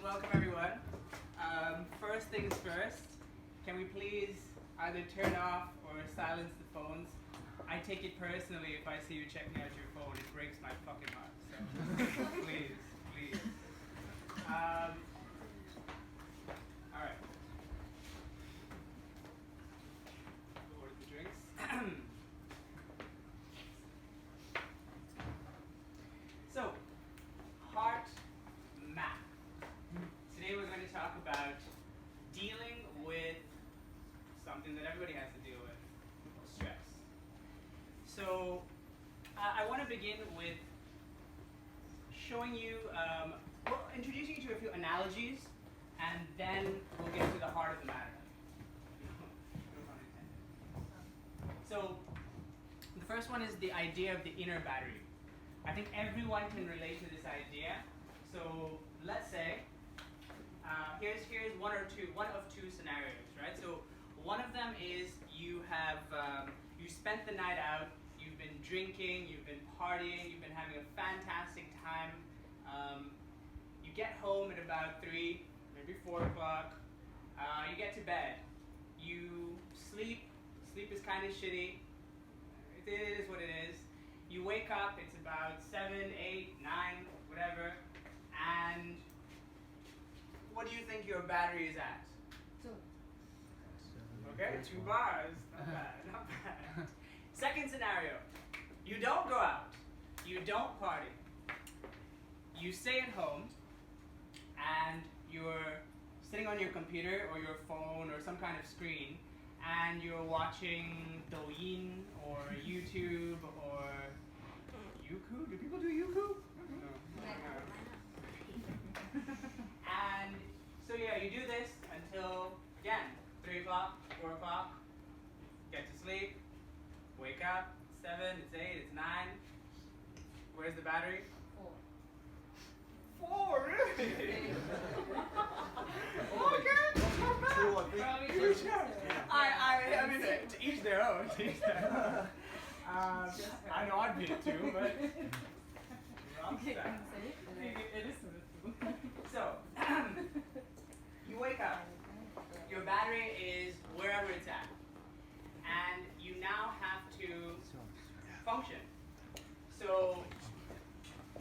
welcome everyone. First things first, can we please either turn off or silence the phones? I take it personally if I see you checking out your phone. It breaks my fucking heart. So please, please. All right. Order the drinks. So, heart math. Today we're going to talk about dealing with something that everybody has to deal with, stress. So, I want to begin with showing you, introducing you to a few analogies, and then we'll get to the heart of the matter. So, the first one is the idea of the inner battery. I think everyone can relate to this idea. So let's say here's one of two scenarios, right? So one of them is you have you spent the night out, you've been drinking, you've been partying, you've been having a fantastic time. You get home at about 3, maybe 4 o'clock. You get to bed. You sleep. Sleep is kind of shitty. It is what it is. You wake up, it's about 7, 8, 9, whatever, and what do you think your battery is at? 2. Okay, 2 bars. Not bad, not bad. Second scenario, you don't go out, you don't party, you stay at home, and you're sitting on your computer or your phone or some kind of screen, and you're watching Douyin or YouTube or Youku? Do people do Youku? No. And so yeah, you do this until, again, 3 o'clock, 4 o'clock, get to sleep, wake up, it's 7, it's 8, it's 9. Where's the battery? 4. 4, really? Okay. I mean, to each their own. To each their own. I know I'd be it too, but wrong side. It is So, you wake up, your battery is wherever it's at, and you now have to function. So,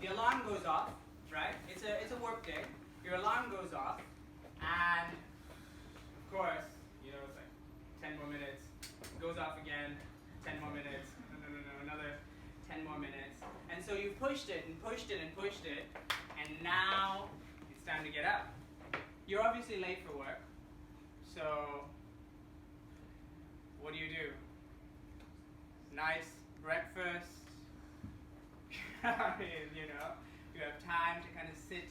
the alarm goes off, right? It's a work day. Your alarm goes off, and of course, you know, it's like 10 more minutes, goes off again, 10 more minutes, no, another 10 more minutes. And so you've pushed it and pushed it and pushed it, and now it's time to get up. You're obviously late for work, so what do? Nice breakfast. I mean, you know, you have time to kind of sit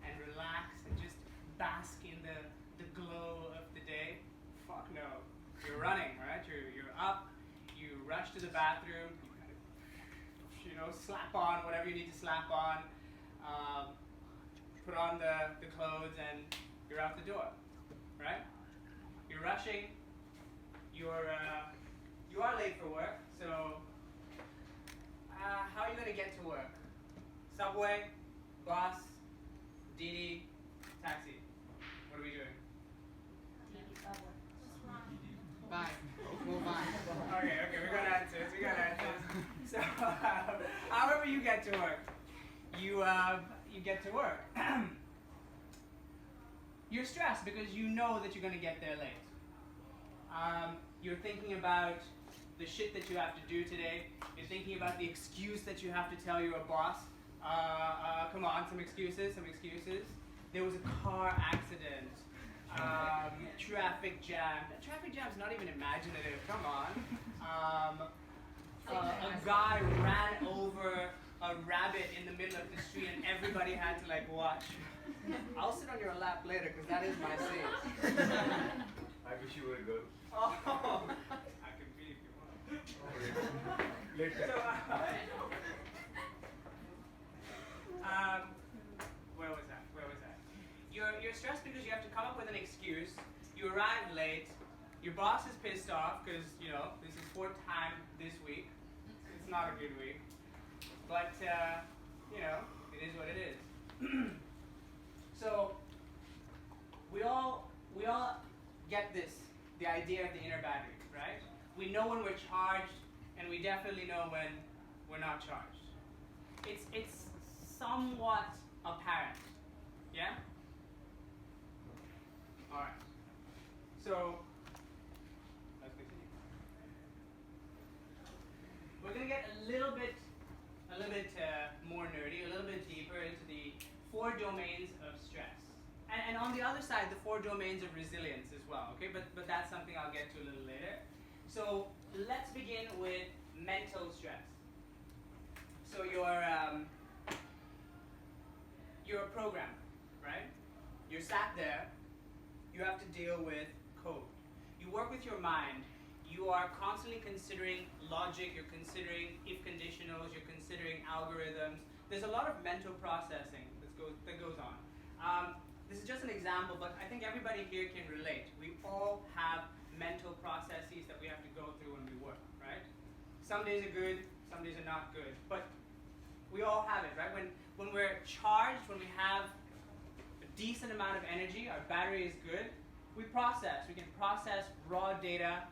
and relax and just bask in the glow of the day. Fuck no. You're running, right? You're up, you rush to the bathroom, you kind of, you know, slap on whatever you need to slap on, put on the clothes, and you're out the door, right? You're rushing, you are late for work, so how are you going to get to work? Subway, bus, Didi, taxi. What are we doing? Bye. Go bye. Okay, we got answers. So, however you get to work, you get to work. You're stressed because you know that you're going to get there late. You're thinking about the shit that you have to do today. You're thinking about the excuse that you have to tell your boss. Come on, some excuses. There was a car accident. Traffic jam. Traffic jam's not even imaginative. Come on. A guy ran over a rabbit in the middle of the street, and everybody had to like watch. I'll sit on your lap later because that is my scene. I wish you would go. Oh, I can be if you want. Later. So, where was that? You're stressed because you have to come up with an excuse. You arrive late. Your boss is pissed off because, you know, this is 4th time this week. It's not a good week. But, you know, it is what it is. So, know when we're charged, and we definitely know when we're not charged. It's somewhat apparent. Yeah? Alright. So let's continue. We're gonna get a little bit more nerdy, a little bit deeper into the 4 domains of stress. And on the other side, the 4 domains of resilience as well, okay? But that's something I'll get to a little later. So let's begin with mental stress. So you're a programmer, right? You're sat there, you have to deal with code. You work with your mind. You are constantly considering logic, you're considering if conditionals, you're considering algorithms. There's a lot of mental processing that goes on. This is just an example, but I think everybody here can relate. We all have mental processes that we have to go through when we work, right? Some days are good, some days are not good, but we all have it, right? When we're charged, when we have a decent amount of energy, our battery is good, we process. We can process raw data,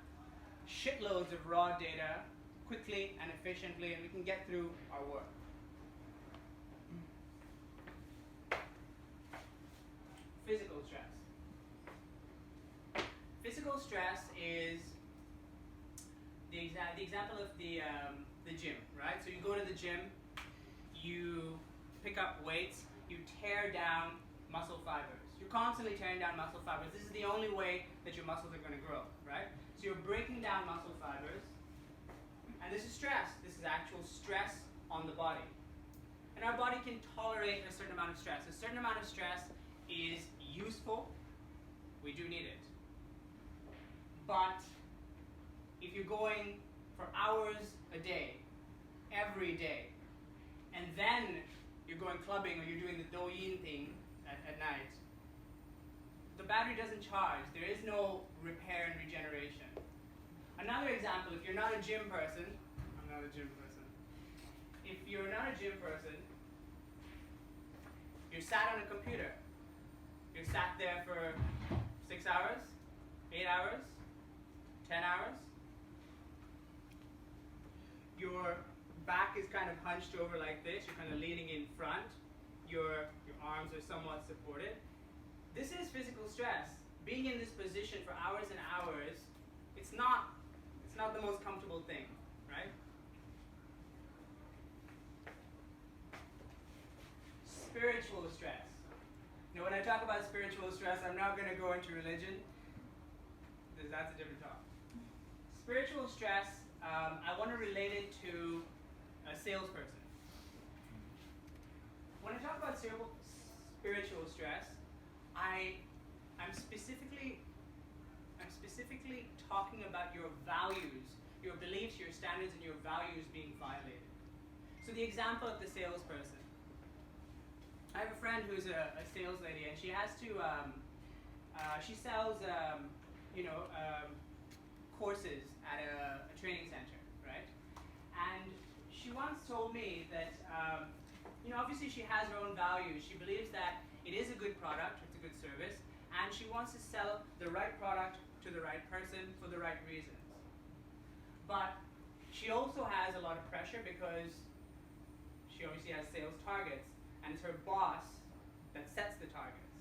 shitloads of raw data, quickly and efficiently, and we can get through our work. Physical stress. Physical stress is the example of the gym, right? So you go to the gym, you pick up weights, you tear down muscle fibers. You're constantly tearing down muscle fibers. This is the only way that your muscles are going to grow, right? So you're breaking down muscle fibers, and this is stress. This is actual stress on the body. And our body can tolerate a certain amount of stress. A certain amount of stress is useful. We do need it. But if you're going for hours a day, every day, and then you're going clubbing or you're doing the douyin thing at night, the battery doesn't charge. There is no repair and regeneration. Another example, if you're not a gym person, I'm not a gym person. If you're not a gym person, you're sat on a computer. You're sat there for 6 hours, 8 hours, 10 hours. Your back is kind of hunched over like this. You're kind of leaning in front. Your arms are somewhat supported. This is physical stress. Being in this position for hours and hours, it's not the most comfortable thing, right? Spiritual stress. Now, when I talk about spiritual stress, I'm not going to go into religion, because that's a different talk. Spiritual stress, I want to relate it to a salesperson. When I talk about spiritual stress, I'm specifically talking about your values, your beliefs, your standards, and your values being violated. So the example of the salesperson. I have a friend who's a sales lady, and she has to, she sells, courses at a training center, right? And she once told me that, obviously she has her own values. She believes that it is a good product, it's a good service, and she wants to sell the right product to the right person for the right reasons. But she also has a lot of pressure because she obviously has sales targets, and it's her boss that sets the targets.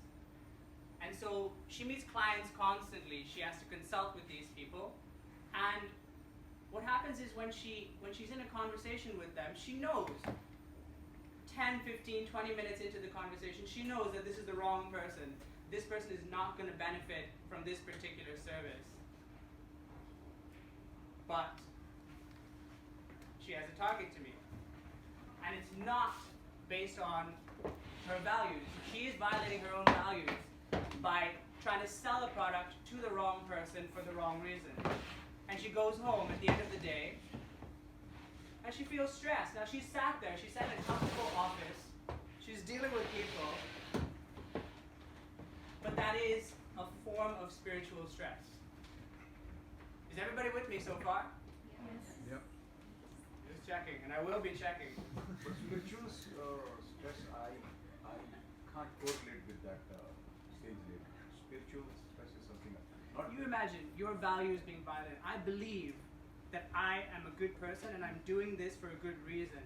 And so she meets clients constantly. She has to consult with these people, and what happens is when she's in a conversation with them, she knows 10, 15, 20 minutes into the conversation, she knows that this is the wrong person. This person is not going to benefit from this particular service. But she has a target to meet. And it's not based on her values. She is violating her own values by trying to sell a product to the wrong person for the wrong reason. And she goes home at the end of the day, and she feels stressed. Now she's sat there, she's sat in a comfortable office, she's dealing with people, but that is a form of spiritual stress. Is everybody with me so far? Yes. Yep. Just checking, and I will be checking. But spiritual stress, I can't correlate with that stage later. Spiritual stress is something else. You imagine your values being violated. I believe that I am a good person and I'm doing this for a good reason.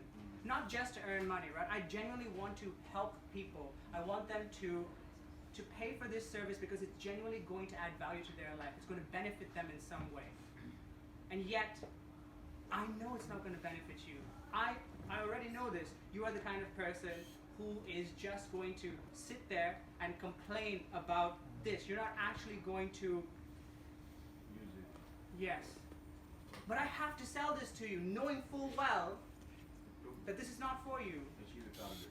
Not just to earn money, right? I genuinely want to help people. I want them to pay for this service because it's genuinely going to add value to their life. It's going to benefit them in some way. And yet, I know it's not going to benefit you. I already know this. You are the kind of person who is just going to sit there and complain about this. You're not actually going to Use it. yes. But I have to sell this to you, knowing full well that this is not for you. Achieve the targets.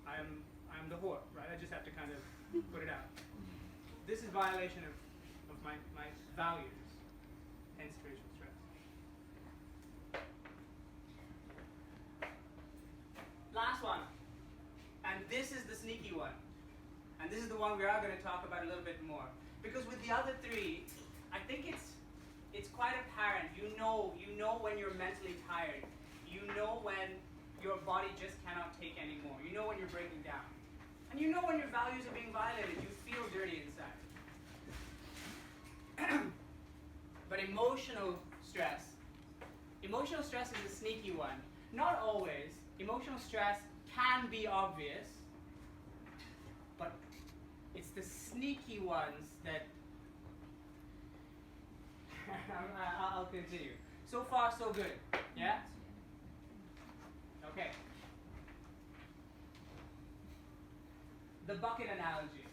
I'm the whore, right? I just have to kind of put it out. This is violation of my values, hence spiritual stress. Last one. And this is the sneaky one. And this is the one we are going to talk about a little bit more. Because with the other three, I think it's quite apparent. You know when you're mentally tired. You know when your body just cannot take anymore. You know when you're breaking down. And you know when your values are being violated. You feel dirty inside. But emotional stress is a sneaky one. Not always. Emotional stress can be obvious, but it's the sneaky ones that I'll continue. So far, so good. Yeah? Okay. The bucket analogy.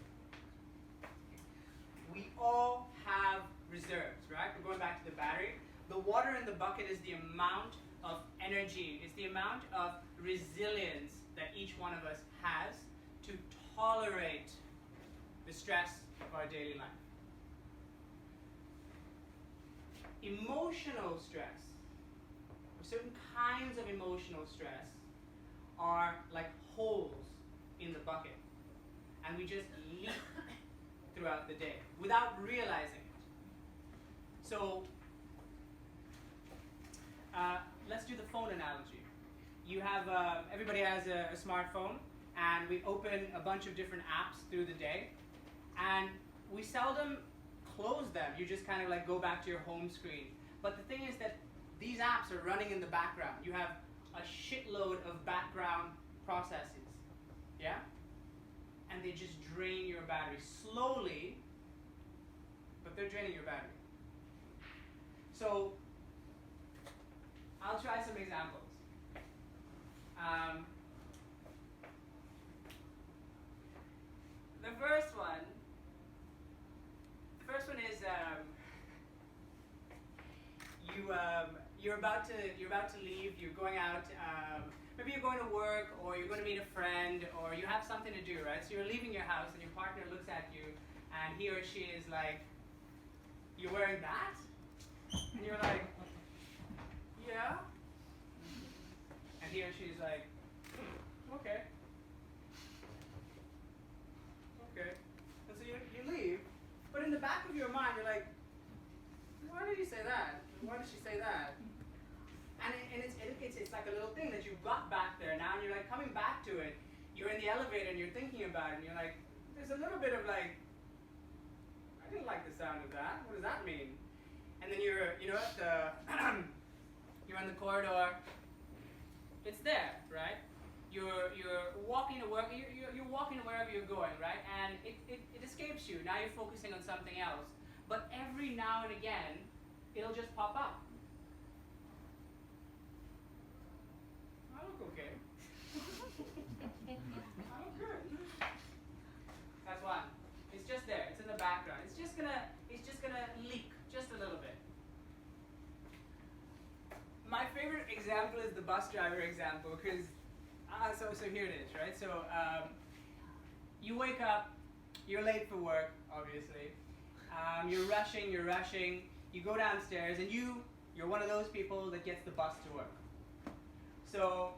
We all have reserves, right? We're going back to the battery. The water in the bucket is the amount of energy, it's the amount of resilience that each one of us has to tolerate the stress of our daily life. Emotional stress, or certain kinds of emotional stress, are like holes in the bucket, and we just leak throughout the day without realizing it. So let's do the phone analogy. You have everybody has a smartphone, and we open a bunch of different apps through the day, and we seldom close them. You just kind of like go back to your home screen. But the thing is that these apps are running in the background. You have a shitload of background processes, yeah? And they just drain your battery slowly, but they're draining your battery. So I'll try some examples. The first one is you're about to leave. You're going out. Maybe you're going to work, or you're going to meet a friend, or you have something to do, right? So you're leaving your house, and your partner looks at you, and he or she is like, "You're wearing that?" And you're like, "Yeah." And he or she is like, "Okay." Okay. And so you leave, but in the back of your mind, you're like, "Why did he say that? Why did she say that?" And it's like a little thing that you've got back there now, and you're like coming back to it. You're in the elevator and you're thinking about it, and you're like, there's a little bit of like, I didn't like the sound of that. What does that mean? And then you're at the you're in the corridor. It's there, right? You're walking to work. You're walking to wherever you're going, right? And it escapes you. Now you're focusing on something else. But every now and again, it'll just pop up. I look okay. I look good. That's one. It's just there. It's in the background. It's just gonna leak just a little bit. My favorite example is the bus driver example, because so here it is, right? So you wake up, you're late for work, obviously. You're rushing. You go downstairs, and you're one of those people that gets the bus to work. So,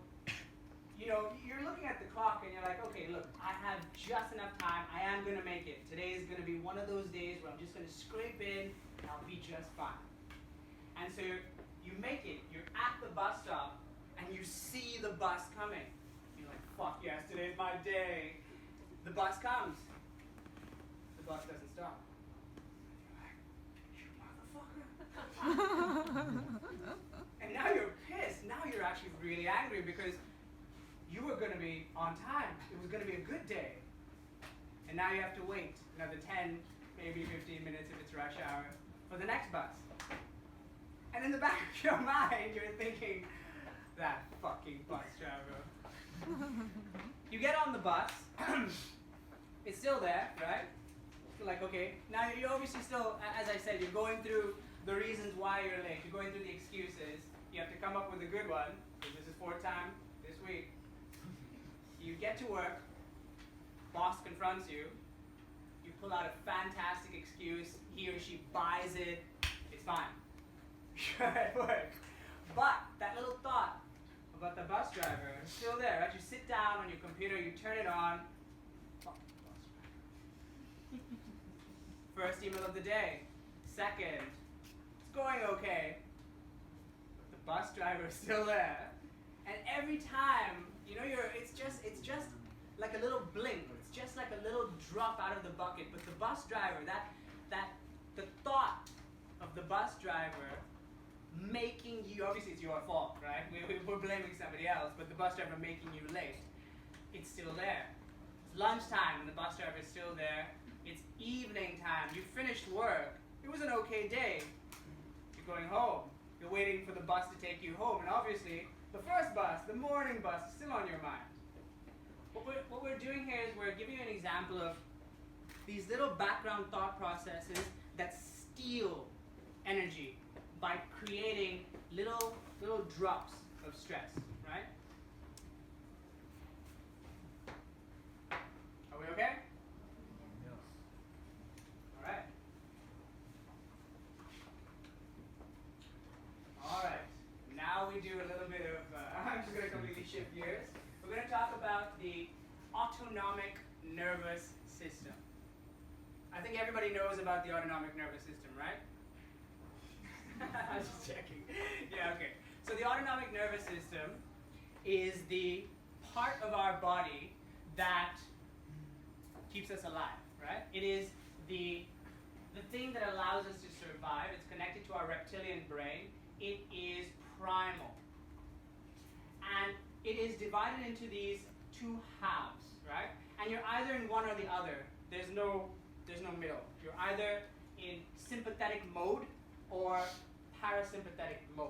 you're looking at the clock, and you're like, okay, look, I have just enough time. I am going to make it. Today is going to be one of those days where I'm just going to scrape in, and I'll be just fine. And so you make it. You're at the bus stop, and you see the bus coming. You're like, fuck yes, today's my day. The bus comes. The bus doesn't stop. You're like, you motherfucker. And now you're pissed. Now you're actually really angry because you were going to be on time. It was going to be a good day. And now you have to wait another 10, maybe 15 minutes if it's rush hour for the next bus. And in the back of your mind, you're thinking, that fucking bus driver. You get on the bus. It's still there, right? Like, okay, now you're obviously still, as I said, you're going through the reasons why you're late. You're going through the excuses. You have to come up with a good one, because this is fourth time this week. You get to work, boss confronts you, you pull out a fantastic excuse, he or she buys it, it's fine. You're at work. But that little thought about the bus driver is still there, right? You sit down on your computer, you turn it on. Fuck the bus driver. First email of the day. Second, it's going okay. But the bus driver is still there. And every time, you know, it's just like a little blink. It's just like a little drop out of the bucket. But the bus driver, the thought of the bus driver making you, obviously it's your fault, right? We're blaming somebody else, but the bus driver making you late, it's still there. It's lunchtime and the bus driver is still there. It's evening time. You finished work. It was an okay day. You're going home. You're waiting for the bus to take you home, and obviously the first bus, the morning bus, is still on your mind. What we're doing here is we're giving you an example of these little background thought processes that steal energy by creating little drops of stress, right? Are we okay? Yes. All right. All right. Now we do a little bit of, I'm just going to completely shift gears. We're going to talk about the autonomic nervous system. I think everybody knows about the autonomic nervous system, right? I was just checking. Yeah, okay. So the autonomic nervous system is the part of our body that keeps us alive, right? It is the thing that allows us to survive. It's connected to our reptilian brain. It is primal. And it is divided into these two halves, right? And you're either in one or the other. There's no middle. You're either in sympathetic mode or parasympathetic mode.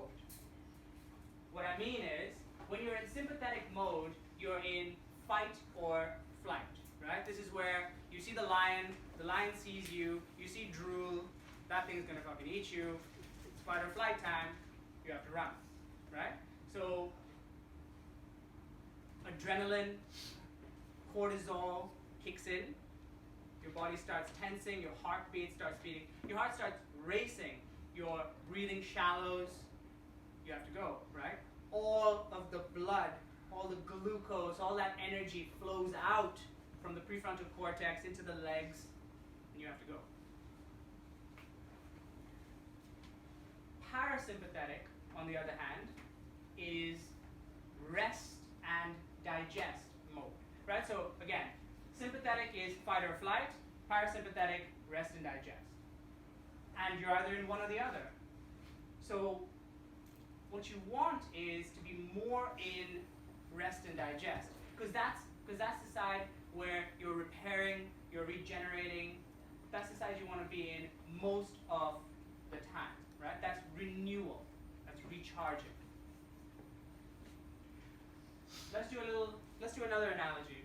What I mean is, when you're in sympathetic mode, you're in fight or flight, right? This is where you see the lion sees you, you see drool, that thing's gonna fucking eat you, it's fight or flight time, you have to run, right? So, adrenaline, cortisol kicks in, your body starts tensing, your heartbeat starts beating, your heart starts racing, your breathing shallows, you have to go, right? All of the blood, all the glucose, all that energy flows out from the prefrontal cortex into the legs, and you have to go. Parasympathetic, on the other hand, is rest and digest mode, right? So again, sympathetic is fight or flight, parasympathetic, rest and digest. And you're either in one or the other. So what you want is to be more in rest and digest, because that's the side where you're repairing, you're regenerating. That's the side you want to be in most of the time, right? That's renewal, that's recharging. Let's do another analogy.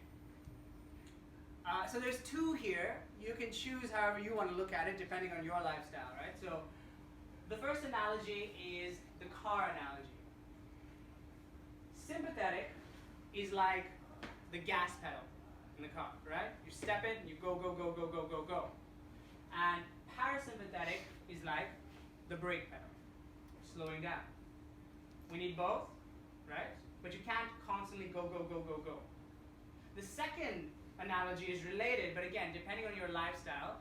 So there's two here. You can choose however you want to look at it, depending on your lifestyle, right? So the first analogy is the car analogy. Sympathetic is like the gas pedal in the car, right? You step it and you go, go, go, go, go, go, go. And parasympathetic is like the brake pedal, slowing down. We need both, right? But you can't constantly go, go, go, go, go. The second analogy is related, but again, depending on your lifestyle,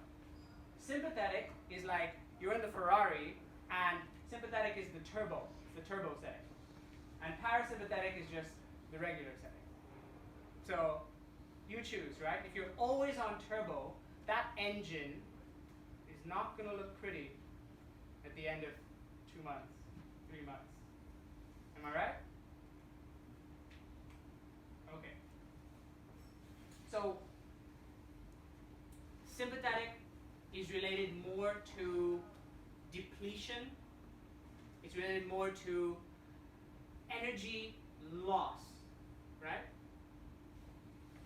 sympathetic is like you're in the Ferrari, and sympathetic is the turbo setting. And parasympathetic is just the regular setting. So you choose, right? If you're always on turbo, that engine is not going to look pretty at the end of 2 months. 3 months. Am I right? Okay. So sympathetic is related more to depletion. It's related more to energy loss, right?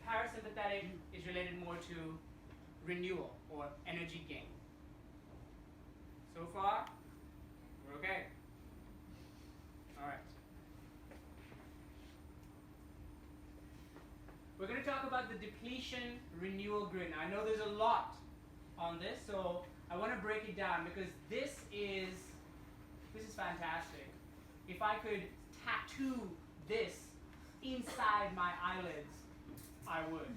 Parasympathetic is related more to renewal or energy gain. So far, we're okay. All right. We're going to talk about the depletion renewal grid. Now, I know there's a lot on this, so I want to break it down because this is fantastic. If I could tattoo this inside my eyelids, I would.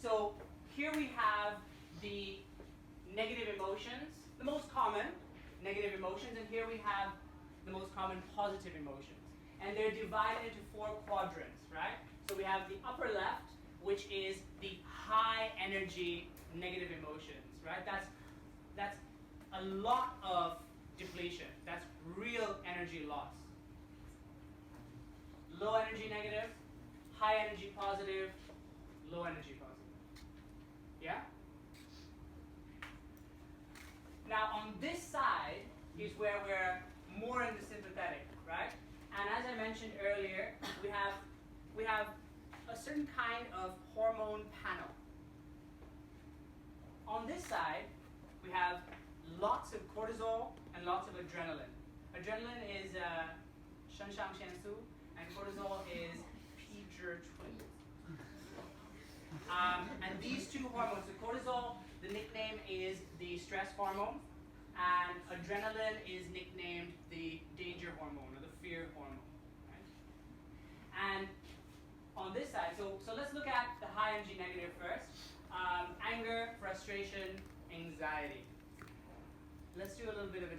So here we have the negative emotions, the most common negative emotions, and here we have the most common positive emotions. And they're divided into 4 quadrants, right? So we have the upper left, which is the high energy negative emotions, right? That's a lot of depletion. That's real energy loss. Low energy negative, high energy positive, low energy positive. Yeah? Now on this side is where we're more in the sympathetic, right? And as I mentioned earlier, we have a certain kind of hormone panel. On this side, we have lots of cortisol and lots of adrenaline. Adrenaline is 肾上腺素, and cortisol is 皮质醇. And these 2 hormones, so cortisol, the nickname is the stress hormone, and adrenaline is nicknamed the danger hormone or the fear hormone. Right? And on this side, so let's look at the high energy negative first. Anger, frustration, anxiety. Let's do a little bit of an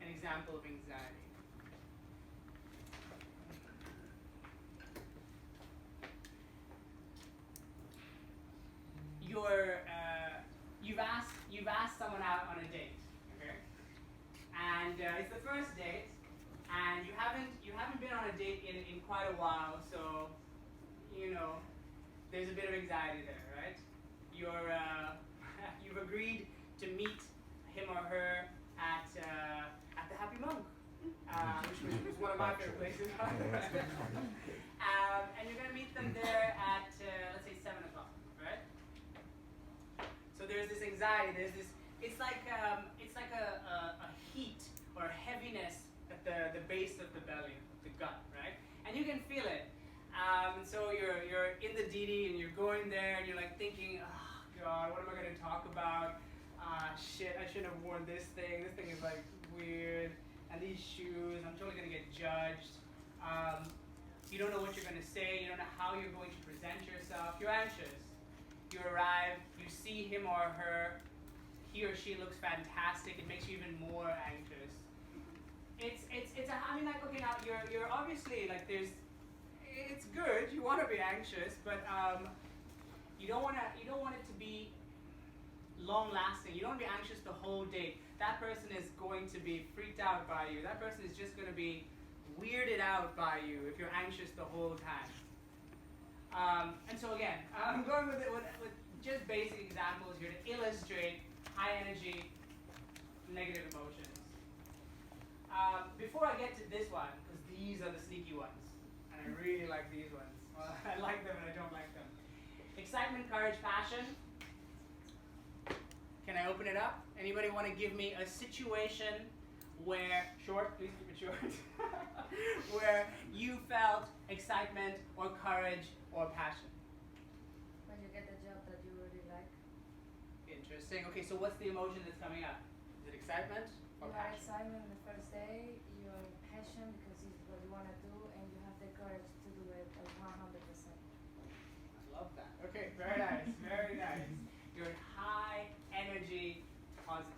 example of anxiety. You've asked someone out on a date, okay? And it's the first date, and you haven't been on a date in quite a while, so there's a bit of anxiety there, right? You've agreed to meet him or her at the Happy Monk, which was one of my favorite places. And you're going to meet them there at let's say 7 o'clock, right? So there's this anxiety. It's like a heat or a heaviness at the base of the belly, the gut, right? And you can feel it. And so you're in the DD and you're going there and you're like thinking, oh God, what am I going to talk about? Shit, I shouldn't have worn this thing. This thing is like weird. And these shoes, I'm totally going to get judged. You don't know what you're going to say. You don't know how you're going to present yourself. You're anxious. You arrive, you see him or her, he or she looks fantastic. It makes you even more anxious. Okay, now you're obviously like it's good. You want to be anxious, but you don't want it to be long lasting. You don't want to be anxious the whole date. That person is going to be freaked out by you. That person is just going to be weirded out by you if you're anxious the whole time. And so again, I'm going with just basic examples here to illustrate high energy negative emotions. Before I get to this one, because these are the sneaky ones, and I really like these ones. Well, I like them and I don't like them. Excitement, courage, passion. Can I open it up? Anybody want to give me a situation where, short, please keep it short, where you felt excitement or courage or passion? When you get a job that you really like. Interesting. Okay, so what's the emotion that's coming up? Is it excitement or You have passion? excitement the first day, you are passion because it's what you want to do, and you have the courage to do it at 100%. I love that. Okay, very nice, very nice. You're in high energy, positive.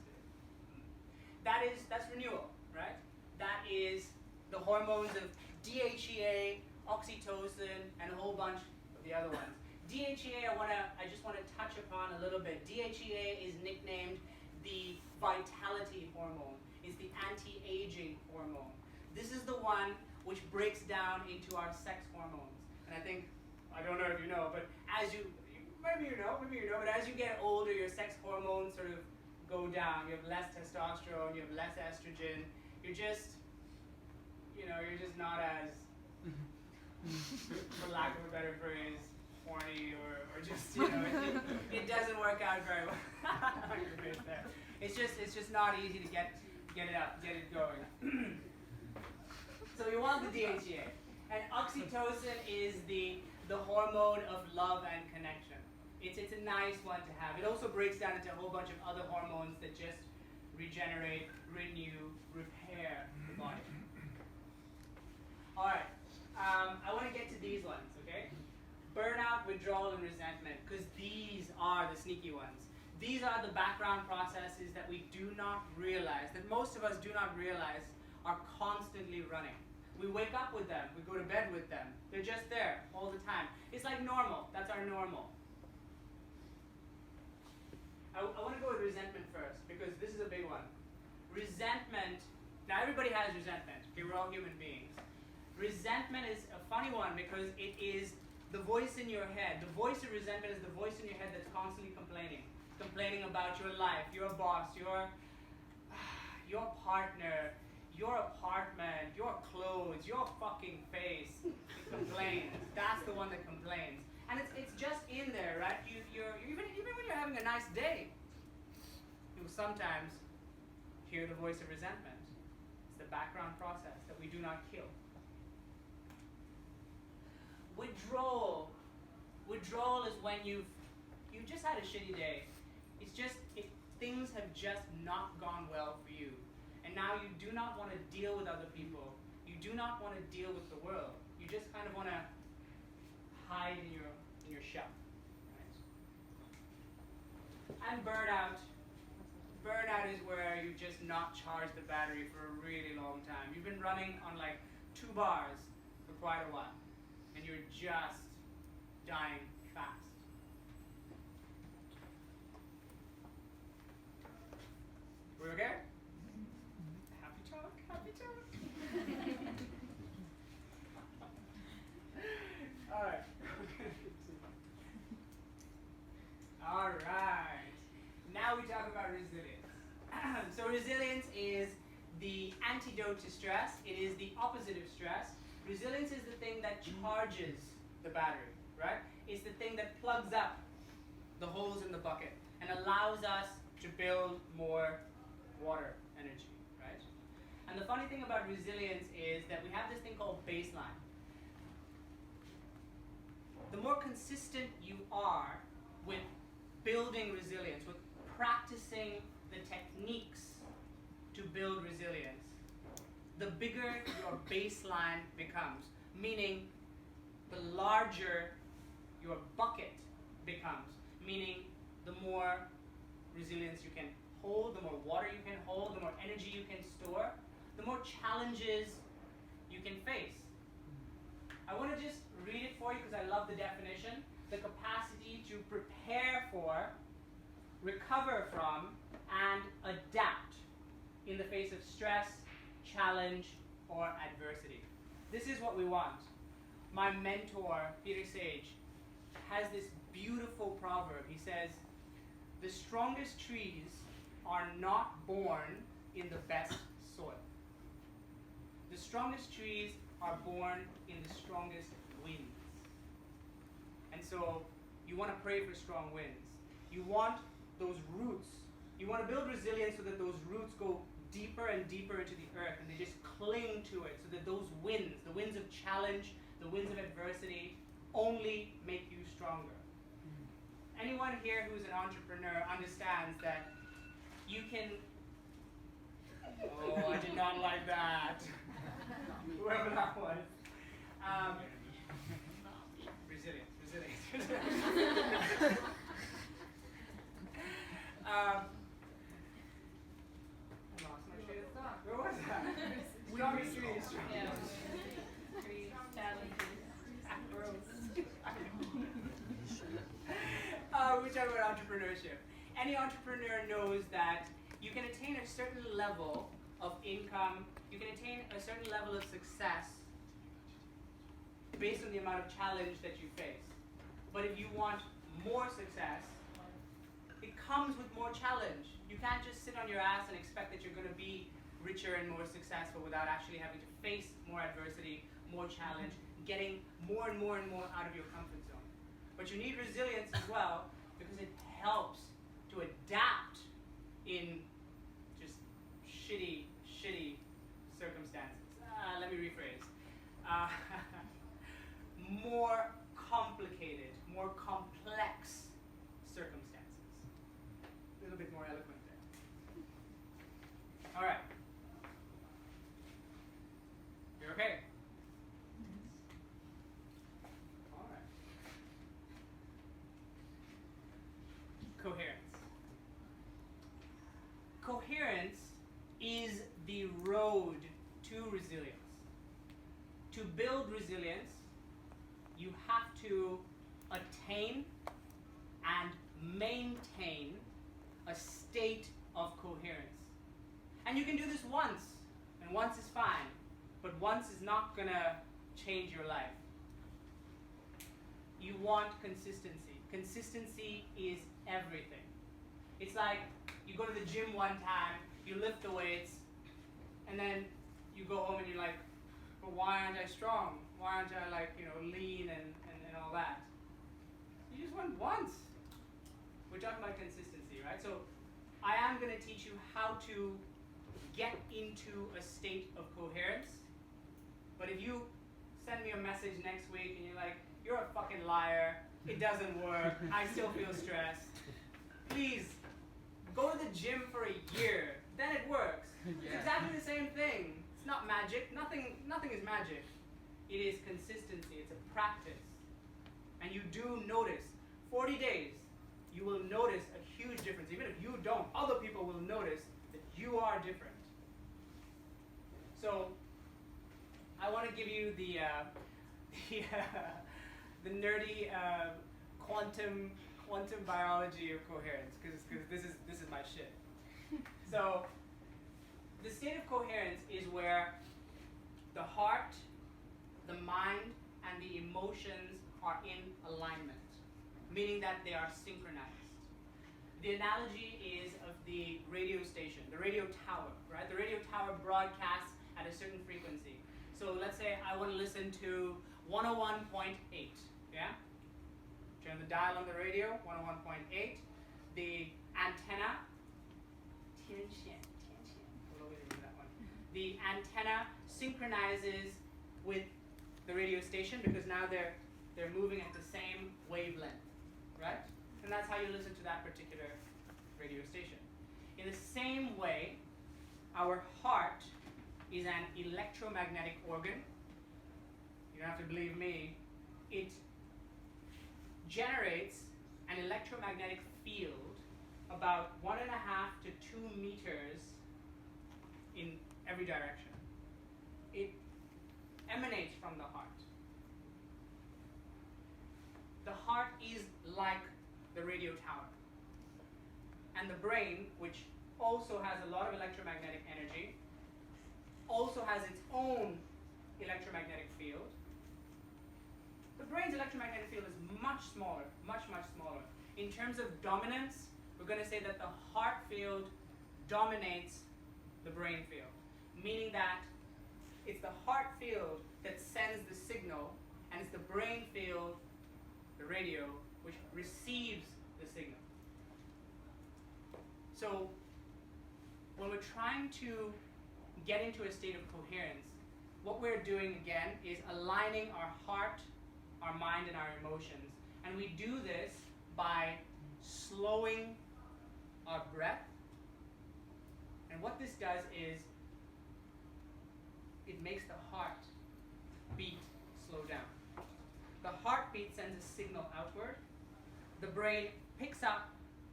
That's renewal, right? That is the hormones of DHEA, oxytocin, and a whole bunch of the other ones. DHEA, I just want to touch upon a little bit. DHEA is nicknamed the vitality hormone. is the anti-aging hormone. This is the one which breaks down into our sex hormones. And I think, I don't know if you know, but maybe you know, but as you get older, your sex hormones sort of go down. You have less testosterone, you have less estrogen. You're just not as, for lack of a better phrase, horny or just, it doesn't work out very well. It's just not easy to get it up, get it going. So you want the DHEA. And oxytocin is the hormone of love and connection. It's a nice one to have. It also breaks down into a whole bunch of other hormones that just regenerate, renew, repair the body. All right, I want to get to these ones, okay? Burnout, withdrawal, and resentment, because these are the sneaky ones. These are the background processes that we do not realize, that most of us do not realize are constantly running. We wake up with them, we go to bed with them. They're just there all the time. It's like normal, that's our normal. I want to go with resentment first, because this is a big one. Resentment, now everybody has resentment, okay, we're all human beings. Resentment is a funny one because it is the voice in your head. The voice of resentment is the voice in your head that's constantly complaining about your life, your boss, your partner, your apartment, your clothes, your fucking face. It complains. That's the one that complains. And it's just in there, right? You're even when you're having a nice day, you will sometimes hear the voice of resentment. It's the background process that we do not kill. Withdrawal is when you've just had a shitty day. Things have just not gone well for you. And now you do not want to deal with other people. You do not want to deal with the world. You just kind of want to hide in your shell. Right? And burnout. Burnout is where you just not charged the battery for a really long time. You've been running on like 2 bars for quite a while. And you're just dying fast. We okay? Happy talk, happy talk. All right. All right. Now we talk about resilience. So resilience is the antidote to stress. It is the opposite of stress. Resilience is the thing that charges the battery, right? It's the thing that plugs up the holes in the bucket and allows us to build more water energy, right? And the funny thing about resilience is that we have this thing called baseline. The more consistent you are with building resilience, with practicing the techniques to build resilience, the bigger your baseline becomes, meaning the larger your bucket becomes, meaning the more resilience you can hold, the more water you can hold, the more energy you can store, the more challenges you can face. I want to just read it for you because I love the definition. The capacity to prepare for, recover from, and adapt in the face of stress, challenge, or adversity. This is what we want. My mentor, Peter Sage, has this beautiful proverb. He says, "The strongest trees are not born in the best soil. The strongest trees are born in the strongest winds." And so you want to pray for strong winds. You want those roots. You want to build resilience so that those roots go deeper and deeper into the earth and they just cling to it, so that those winds, the winds of challenge, the winds of adversity, only make you stronger. Anyone here who's an entrepreneur understands that you can... Oh, I did not like that. Whoever that was. Resilience. I lost my train of thought. Where was that? Strongest trees. We're talking about entrepreneurship. Any entrepreneur knows that you can attain a certain level of income. You can attain a certain level of success based on the amount of challenge that you face. But if you want more success, it comes with more challenge. You can't just sit on your ass and expect that you're going to be richer and more successful without actually having to face more adversity, more challenge, getting more and more and more out of your comfort zone. But you need resilience as well, because it helps to adapt in just shitty circumstances. Let me rephrase. More complicated, more complex circumstances. A little bit more eloquent there. All right. You're okay? All right. Coherence. Coherence is the road to resilience. To build resilience, you have to attain and maintain a state of coherence. And you can do this once, and once is fine, but once is not gonna change your life. You want consistency. Consistency is everything. It's like you go to the gym one time, you lift the weights, and then you go home and you're like, but why aren't I strong? Why aren't I lean and all that? You just went once. We're talking about consistency, right? So I am going to teach you how to get into a state of coherence. But if you send me a message next week and you're like, you're a fucking liar, it doesn't work, I still feel stressed, please go to the gym for a year, then it works. It's exactly the same thing. It's not magic. Nothing is magic. It is consistency. It's a practice. And you do notice, 40 days, you will notice a huge difference. Even if you don't, other people will notice that you are different. So, I want to give you the nerdy quantum biology of coherence, because this is my shit. So, the state of coherence is where the heart, the mind, and the emotions are in alignment, meaning that they are synchronized. The analogy is of the radio station, the radio tower, right? The radio tower broadcasts at a certain frequency. So let's say I want to listen to 101.8, yeah? Turn the dial on the radio, 101.8. The antenna, the antenna synchronizes with the radio station because now they're moving at the same wavelength, right? And that's how you listen to that particular radio station. In the same way, our heart is an electromagnetic organ. You don't have to believe me. It generates an electromagnetic field about 1.5 to 2 meters in every direction. It emanates from the heart. The heart is like the radio tower. And the brain, which also has a lot of electromagnetic energy, also has its own electromagnetic field. The brain's electromagnetic field is much smaller, much smaller. In terms of dominance, we're going to say that the heart field dominates the brain field, meaning that it's the heart field that sends the signal, and it's the brain field, the radio, which receives the signal. So when we're trying to get into a state of coherence, what we're doing again is aligning our heart, our mind, and our emotions. And we do this by slowing our breath. And what this does is it makes the heart beat slow down. The heartbeat sends a signal outward. The brain picks up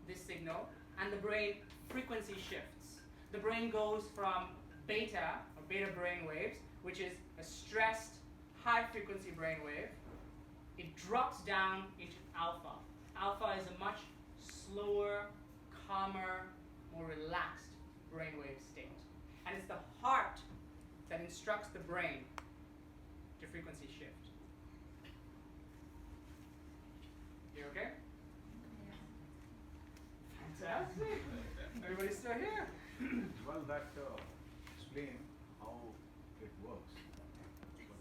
this signal, and the brain frequency shifts. The brain goes from beta, or beta brain waves, which is a stressed, high-frequency brain wave. It drops down into alpha. Alpha is a much slower, calmer, more relaxed brainwave state. And it's the heart that instructs the brain to frequency shift. You okay? Fantastic. Everybody's still here. Well, that explain how it works, but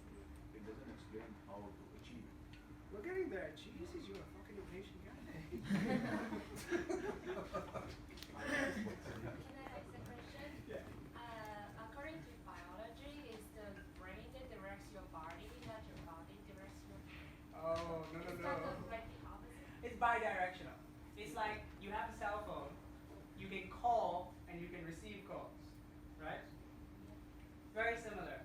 it doesn't explain how to achieve it. We're getting there. Jesus, you're a fucking impatient guy. Can I ask a question? Yeah. According to biology, it's the brain that directs your body, not your body directs your brain. Oh, no, no, It's no. kind of like the opposite. It's bidirectional. It's like you have a cell phone, you can call and you can receive calls, right? Very similar.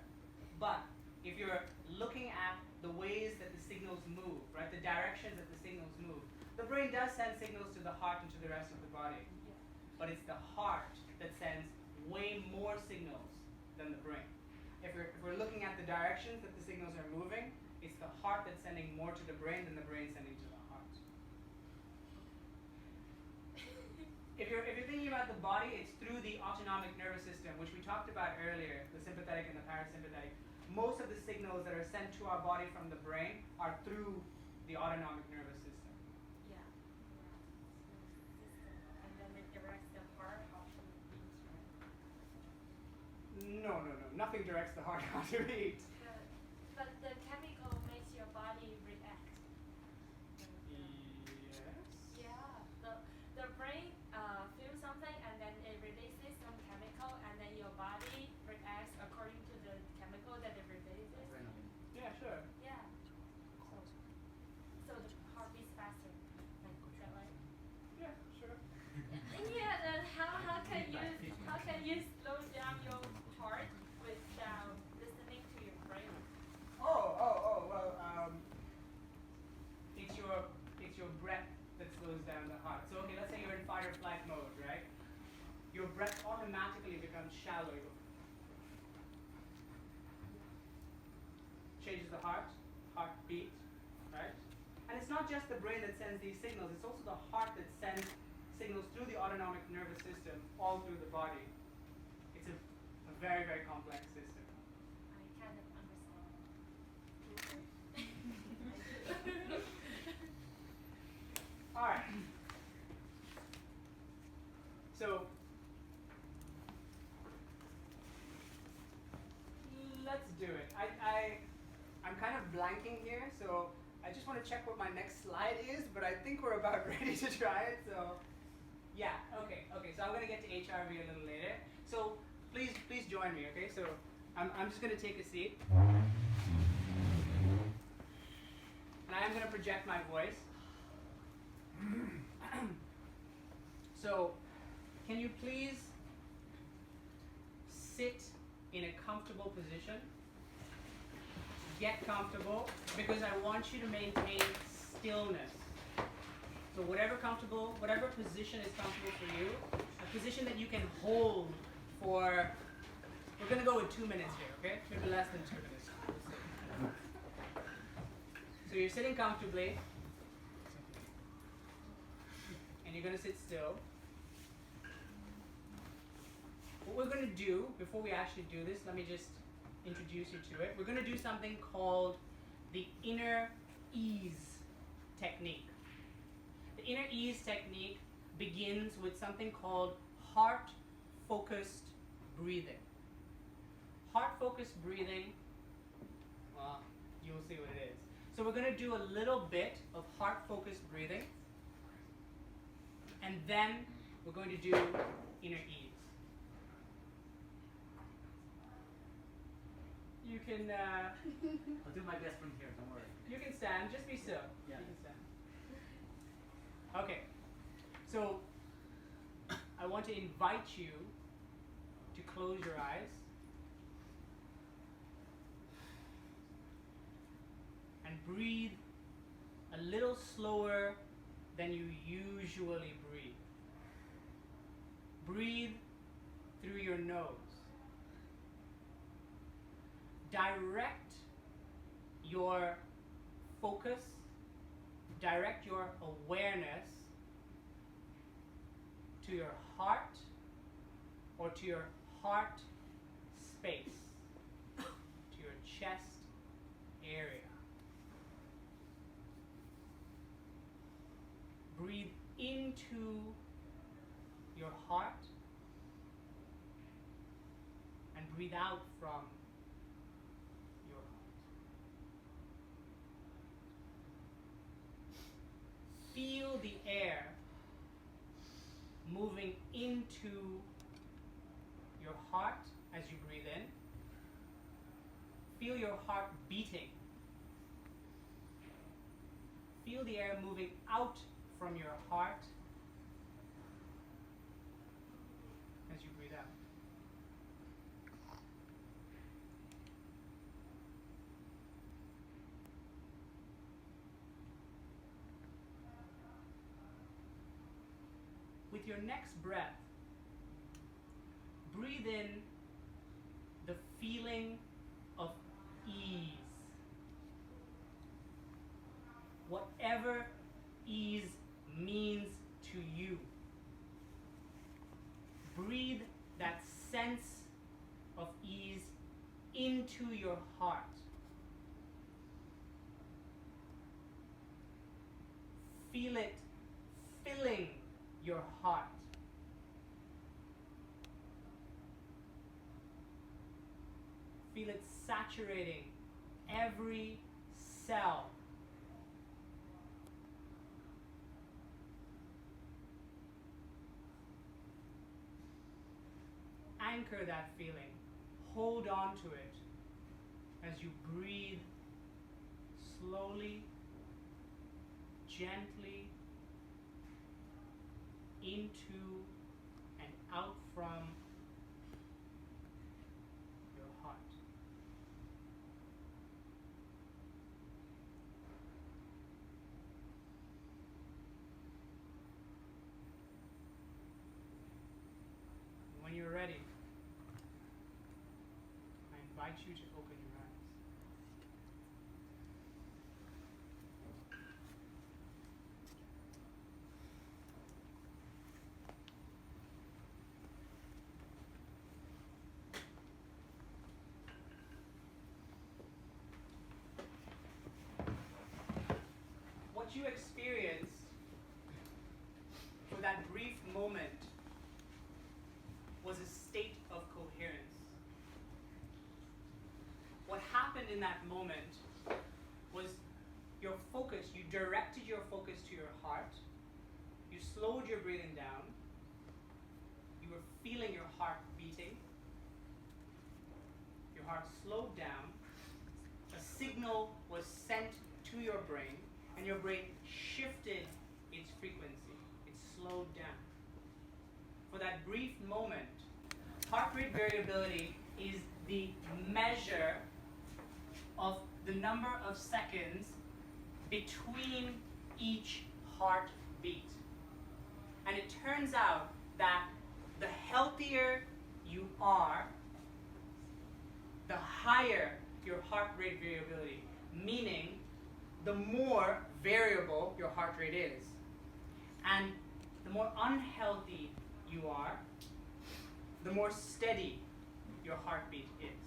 But if you're looking at the ways that the signals move, right, the directions that the signals move, the brain does send signals to the heart and to the rest of the body. Yeah. But it's the heart that sends way more signals than the brain. If we're looking at the directions that the signals are moving, it's the heart that's sending more to the brain than the brain sending to the heart. If you're thinking about the body, it's through the autonomic nervous system, which we talked about earlier, the sympathetic and the parasympathetic. Most of the signals that are sent to our body from the brain are through the autonomic nervous system. Yeah. System. And then it directs the heart how to beat, right? No. Nothing directs the heart how to beat. But the chemical makes your body react. Yes. Yeah. The brain feels something and then it releases some chemical and then your body reacts according to the chemical that it releases. Yeah, sure. Yeah. So the heart beats faster. Like, is that right? Yeah, sure. Yeah. Then how can you slow down your heart without listening to your brain? Well, it's your breath that slows down the heart. So okay, let's say you're in fight or flight mode, right? Your breath automatically becomes shallow. Changes the heartbeat, right? And it's not just the brain that sends these signals, it's also the heart that sends signals through the autonomic nervous system all through the body. It's a very, very complex system. I kind of understand. All right. So let's do it. I'm kind of blanking here, so I just want to check what my next slide is, but I think we're about ready to try it. So yeah, okay. So I'm gonna get to HRV a little later. So please join me, okay? So I'm just gonna take a seat, and I am gonna project my voice. So, can you please sit in a comfortable position? Get comfortable, because I want you to maintain stillness. So whatever position is comfortable for you, a position that you can hold for, we're going to go with 2 minutes here, okay? Maybe less than 2 minutes. So you're sitting comfortably, and you're going to sit still. What we're going to do, before we actually do this, let me just introduce you to it. We're going to do something called the inner ease technique. The inner ease technique begins with something called heart-focused breathing. Heart-focused breathing, well, you'll see what it is. So we're going to do a little bit of heart-focused breathing, and then we're going to do inner ease. You can I'll do my best from here, don't worry. you can stand, just be still. Yeah. You can stand. Okay. So I want to invite you to close your eyes and breathe a little slower than you usually breathe. Breathe through your nose. Direct your focus, direct your awareness to your heart or to your heart space to your chest area. Breathe into your heart and breathe out from your heart. Feel the air moving into your heart as you breathe in. Feel your heart beating. Feel the air moving out from your heart as you breathe out. With your next breath, breathe in the feeling of ease. Whatever ease means to you. Breathe that sense of ease into your heart. Feel it filling your heart. Feel it saturating every cell. Anchor that feeling. Hold on to it as you breathe slowly, gently into and out from your heart. When you're ready, I invite you to open your eyes. What you experienced for that brief moment was a state of coherence. What happened in that moment was your focus, you directed your focus to your heart, you slowed your breathing down, you were feeling your heart beating, your heart slowed down, a signal was sent to your brain, and your brain shifted its frequency, it slowed down. For that brief moment, heart rate variability is the measure of the number of seconds between each heartbeat. And it turns out that the healthier you are, the higher your heart rate variability, meaning the more variable your heart rate is. And the more unhealthy you are, the more steady your heartbeat is.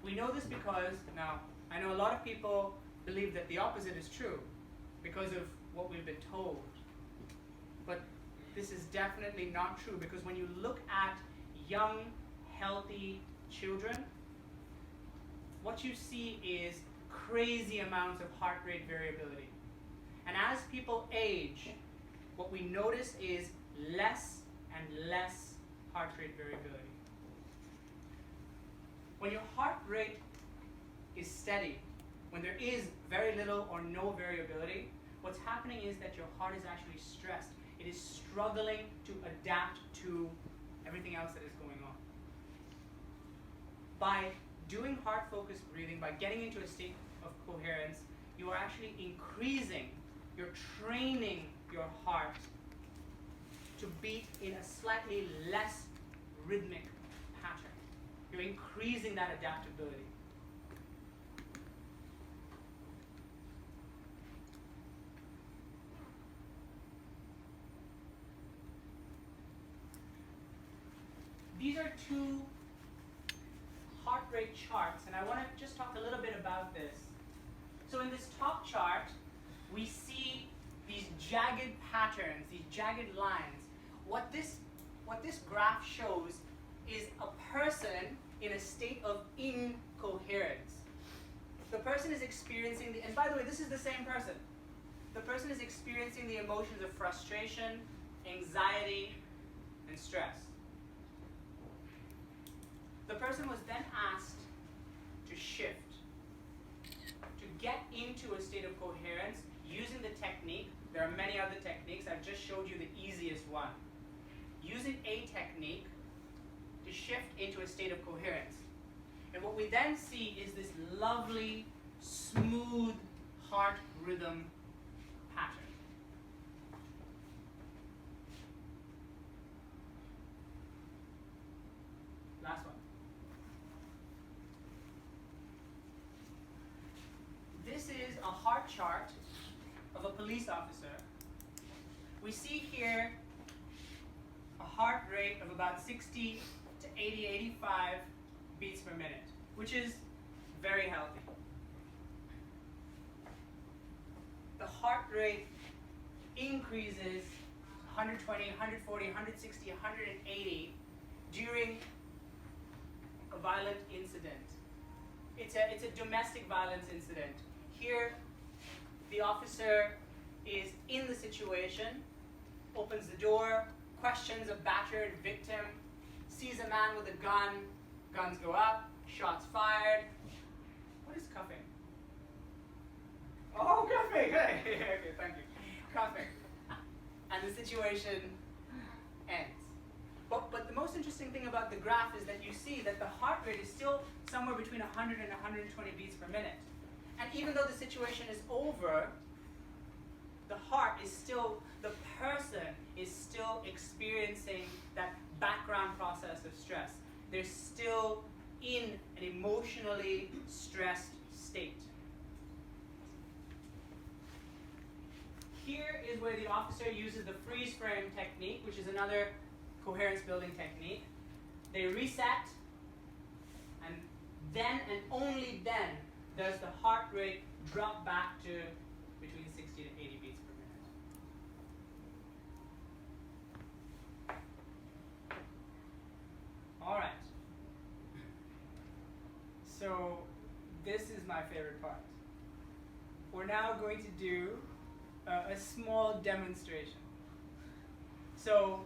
We know this because, now, I know a lot of people believe that the opposite is true because of what we've been told. But this is definitely not true, because when you look at young, healthy children, what you see is crazy amounts of heart rate variability. And as people age, what we notice is less and less heart rate variability. When your heart rate is steady, when there is very little or no variability, what's happening is that your heart is actually stressed. It is struggling to adapt to everything else that is going on. By doing heart-focused breathing, by getting into a state of coherence, you are actually increasing, you're training your heart to beat in a slightly less rhythmic pattern. You're increasing that adaptability. These are two rate charts, and I want to just talk a little bit about this. So in this top chart, we see these jagged patterns, these jagged lines. What this graph shows is a person in a state of incoherence. The person is experiencing and by the way, this is the same person. The person is experiencing the emotions of frustration, anxiety, and stress. The person was then asked to shift, to get into a state of coherence using the technique. There are many other techniques. I've just showed you the easiest one. Using a technique to shift into a state of coherence. And what we then see is this lovely, smooth heart rhythm pattern. Last one. This is a heart chart of a police officer. We see here a heart rate of about 60 to 80, 85 beats per minute, which is very healthy. The heart rate increases 120, 140, 160, 180 during a violent incident. It's a domestic violence incident. Here, the officer is in the situation, opens the door, questions a battered victim, sees a man with a gun, guns go up, shots fired. What is cuffing? Oh, cuffing! Okay, thank you. Cuffing. And the situation ends. But the most interesting thing about the graph is that you see that the heart rate is still somewhere between 100 and 120 beats per minute. And even though the situation is over, the heart is still, the person is still experiencing that background process of stress. They're still in an emotionally stressed state. Here is where the officer uses the freeze frame technique, which is another coherence building technique. They reset, and then and only then does the heart rate drop back to between 60 to 80 beats per minute. All right. So this is my favorite part. We're now going to do a small demonstration. So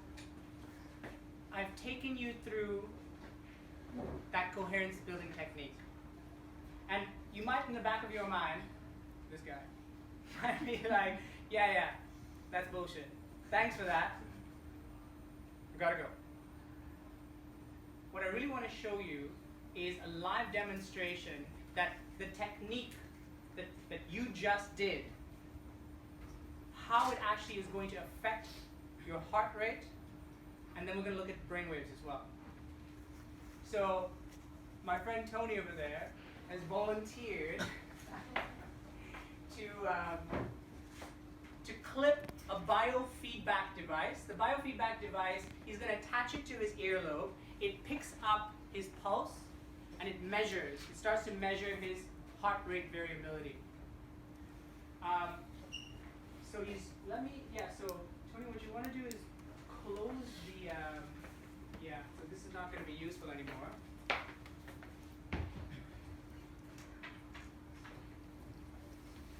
I've taken you through that coherence building technique. And you might in the back of your mind, this guy, might be like, yeah, that's bullshit. Thanks for that. I gotta go. What I really want to show you is a live demonstration that the technique that you just did, how it actually is going to affect your heart rate, and then we're going to look at brain waves as well. So my friend Tony over there has volunteered to clip a biofeedback device. The biofeedback device, he's going to attach it to his earlobe. It picks up his pulse and it measures. It starts to measure his heart rate variability. So Tony, what you want to do is close the, so this is not going to be useful anymore.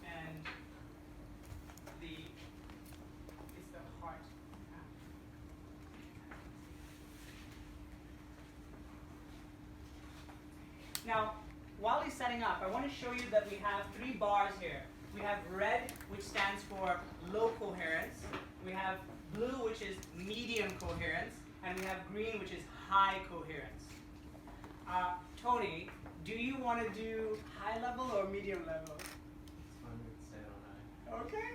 And it's the heart. Now, while he's setting up, I want to show you that we have 3 bars here. We have red, which stands for low coherence. We have blue, which is medium coherence. And we have green, which is high coherence. Tony, do you want to do high level or medium level? It's fun to say it on high. Okay.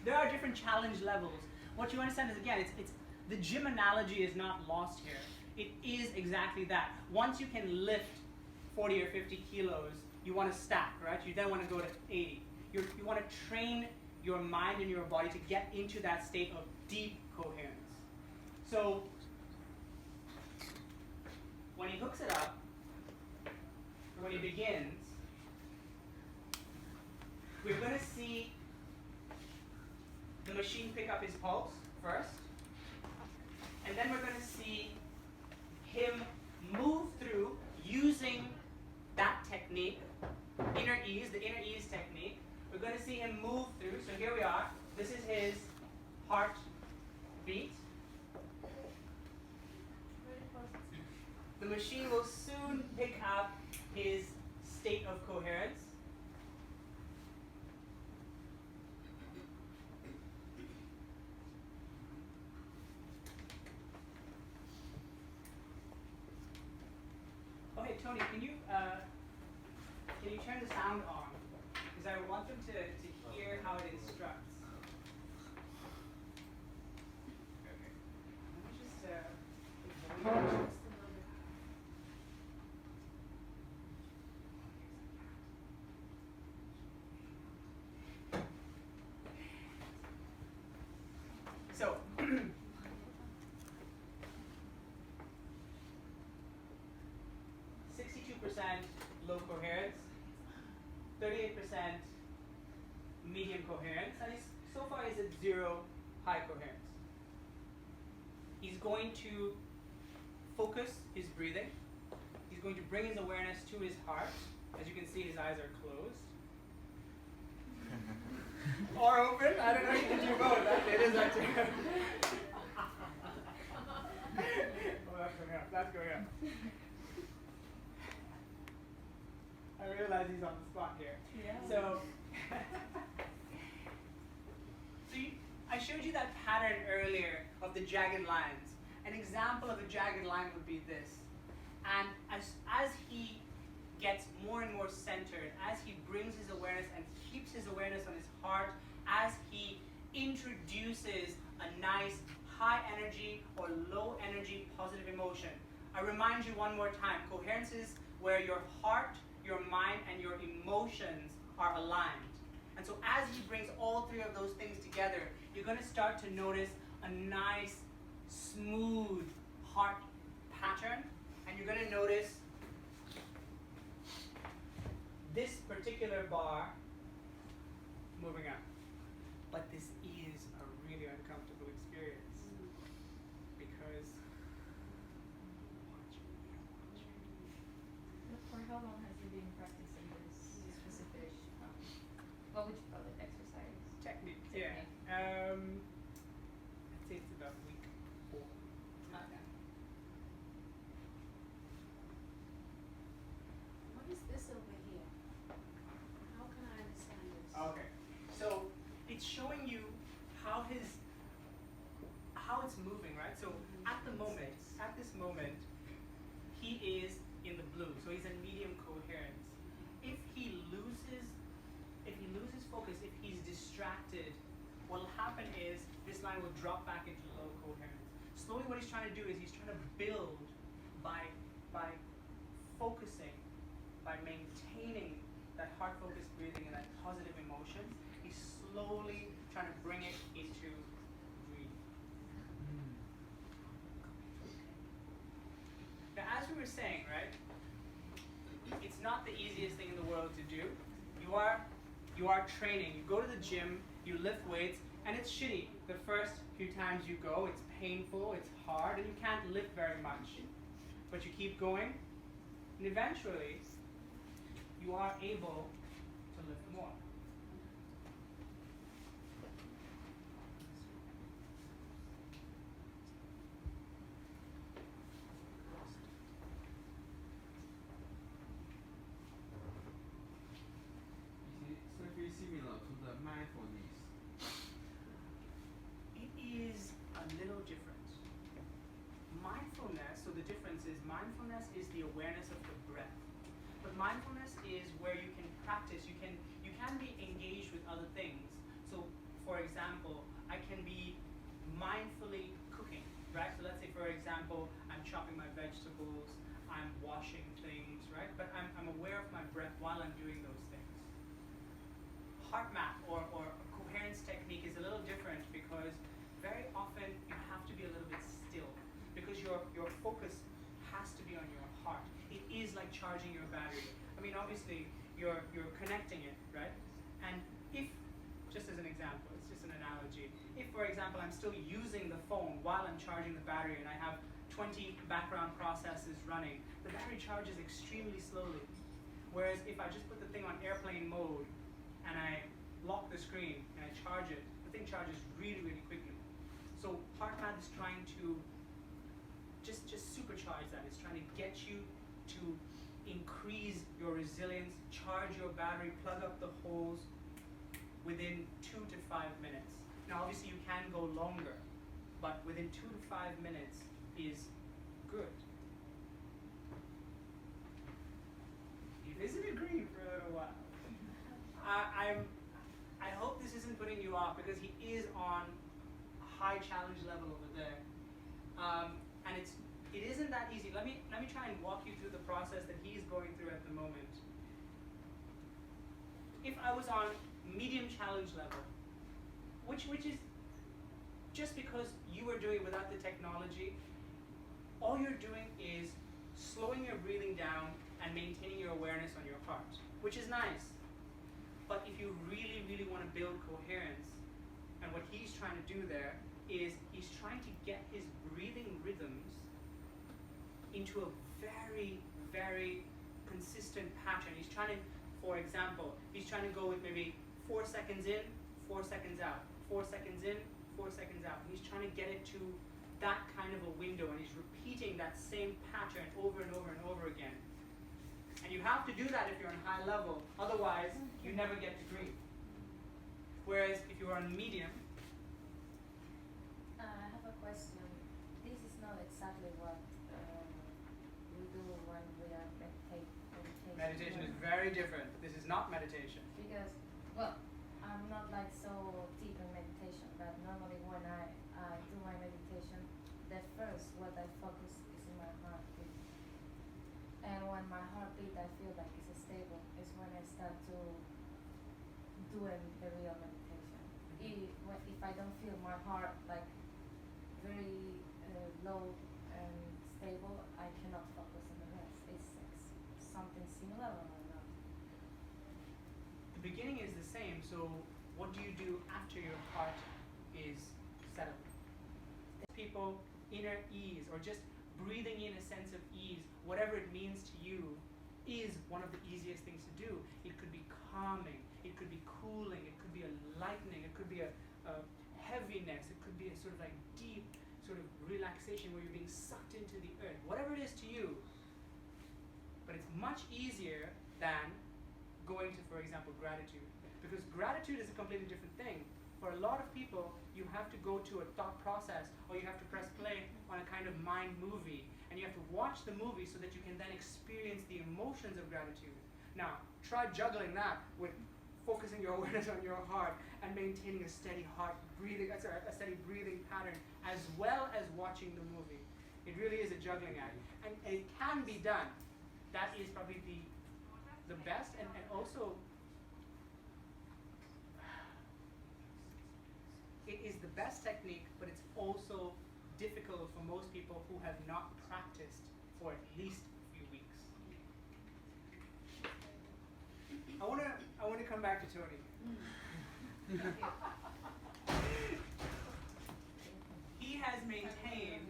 There are different challenge levels. What you understand is, again, it's the gym analogy is not lost here. It is exactly that. Once you can lift 40 or 50 kilos, you want to stack, right? You then want to go to 80. You want to train your mind and your body to get into that state of deep coherence. So when he hooks it up, when he begins, we're going to see the machine pick up his pulse first, and then we're going to see him move through using that technique, inner ease, the inner ease technique. We're going to see him move through. So here we are. This is his heart beat. The machine will soon pick up his state of coherence. Oh, hey Tony, can you turn the sound on? Because I want them to hear how it instructs. Okay. Let me just so 62% low coherence, 38% medium coherence, and so far he's at 0 high coherence. He's going to focus his breathing. He's going to bring his awareness to his heart. As you can see, his eyes are closed. Or open. I don't know, you can do both. It is up to you. Oh, that's going up. That's going up. I realize he's on the spot here. Yeah. So I showed you that pattern earlier of the jagged lines. An example of a jagged line would be this. And as he gets more and more centered, as he brings his awareness and keeps his awareness on his heart, as he introduces a nice high energy or low energy positive emotion. I remind you one more time, coherence is where your heart, your mind, and your emotions are aligned. And so as he brings all three of those things together, you're going to start to notice a nice, smooth heart pattern. And you're going to notice this particular bar moving up. But this is a really uncomfortable experience because For how long has he been practicing this specific, what would you call it, exercise? technique. Technique. Yeah. I'd say it's about week 4. It's not that. What is this over here? How can I understand this? Okay. So it's showing you how it's moving, right? So at this moment, he is in the blue. So he's in medium coherence. If he loses focus, if he's distracted, what will happen is this line will drop back into low coherence. Slowly what he's trying to do is he's trying to build by focusing, by maintaining that heart-focused breathing and that positive emotion. He's slowly trying to bring it into breathing. Now, as we were saying, right, it's not the easiest thing in the world to do. You are training. You go to the gym, you lift weights, and it's shitty. The first few times you go, it's painful, it's hard, and you can't lift very much. But you keep going, and eventually, you are able to lift more. So very similar to the mindfulness. It is a little different. Mindfulness, so the difference is mindfulness is the awareness of the breath. But mindfulness is where you can practice, you can be engaged with other things. So for example, I can be mindfully cooking, right? So let's say for example, I'm chopping my vegetables, I'm washing things, right? But I'm aware of my breath while I'm doing those things. HeartMath or coherence technique is a little different because very often you have to be a little bit still because your focus has to be on your heart. It is like charging your battery. mean, obviously, you're connecting it, right? And if, just as an example, it's just an analogy, if, for example, I'm still using the phone while I'm charging the battery and I have 20 background processes running, the battery charges extremely slowly. Whereas if I just put the thing on airplane mode and I lock the screen and I charge it, the thing charges really, really quickly. So HeartMath is trying to just supercharge that. It's trying to get you to increase your resilience, charge your battery, plug up the holes within 2 to 5 minutes. Now obviously you can go longer, but within 2 to 5 minutes is good. He isn't agreeing for a little while. I hope this isn't putting you off, because he is on a high challenge level over there, and it isn't that easy. Let me try and walk you through the process that he's going through at the moment. If I was on medium challenge level, which is just because you are doing it without the technology, all you're doing is slowing your breathing down and maintaining your awareness on your heart, which is nice. But if you really, really want to build coherence, and what he's trying to do there is he's trying to get his breathing rhythms into a very, very consistent pattern. He's trying to, for example, he's trying to go with maybe 4 seconds in, 4 seconds out, 4 seconds in, 4 seconds out. He's trying to get it to that kind of a window, and he's repeating that same pattern over and over and over again. And you have to do that if you're on high level, otherwise you never get to breathe. Whereas if you're on medium, I have a question. This is not exactly what we do when we are meditation. meditation is very different. This is not meditation. Because, well, I'm not like so deep in meditation, but normally when I do my meditation, the first what I focus is in my heartbeat. And when my heartbeat I feel like it's stable, is when I start to doing the real meditation. If I don't feel my heart like very low and stable, I cannot focus on the rest. It's something similar or not? The beginning is the same, so what do you do after your heart is settled? People, inner ease, or just breathing in a sense of ease, whatever it means to you, is one of the easiest things to do. It could be calming, it could be cooling, it could be a lightening, it could be a heaviness, it could be a sort of like deep sort of relaxation where you're being sucked into the earth, whatever it is to you. But it's much easier than going to, for example, gratitude. Because gratitude is a completely different thing. For a lot of people, you have to go to a thought process, or you have to press play on a kind of mind movie, and you have to watch the movie so that you can then experience the emotions of gratitude. Now, try juggling that with focusing your awareness on your heart and maintaining a steady heart breathing, a steady breathing pattern, as well as watching the movie. It really is a juggling act, and it can be done. That is probably the best, and also it is the best technique, but it's also difficult for most people who have not practiced for at least a few weeks. I want to come back to Tony. He has maintained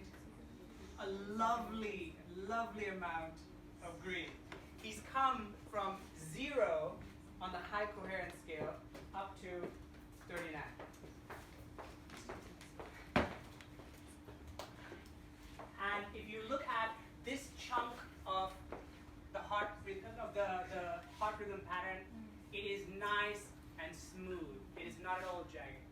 a lovely, lovely amount of green. He's come from 0 on the high coherence scale up to 39. And if you look at this chunk of the heart rhythm, pattern, it is nice and smooth. It is not at all jagged.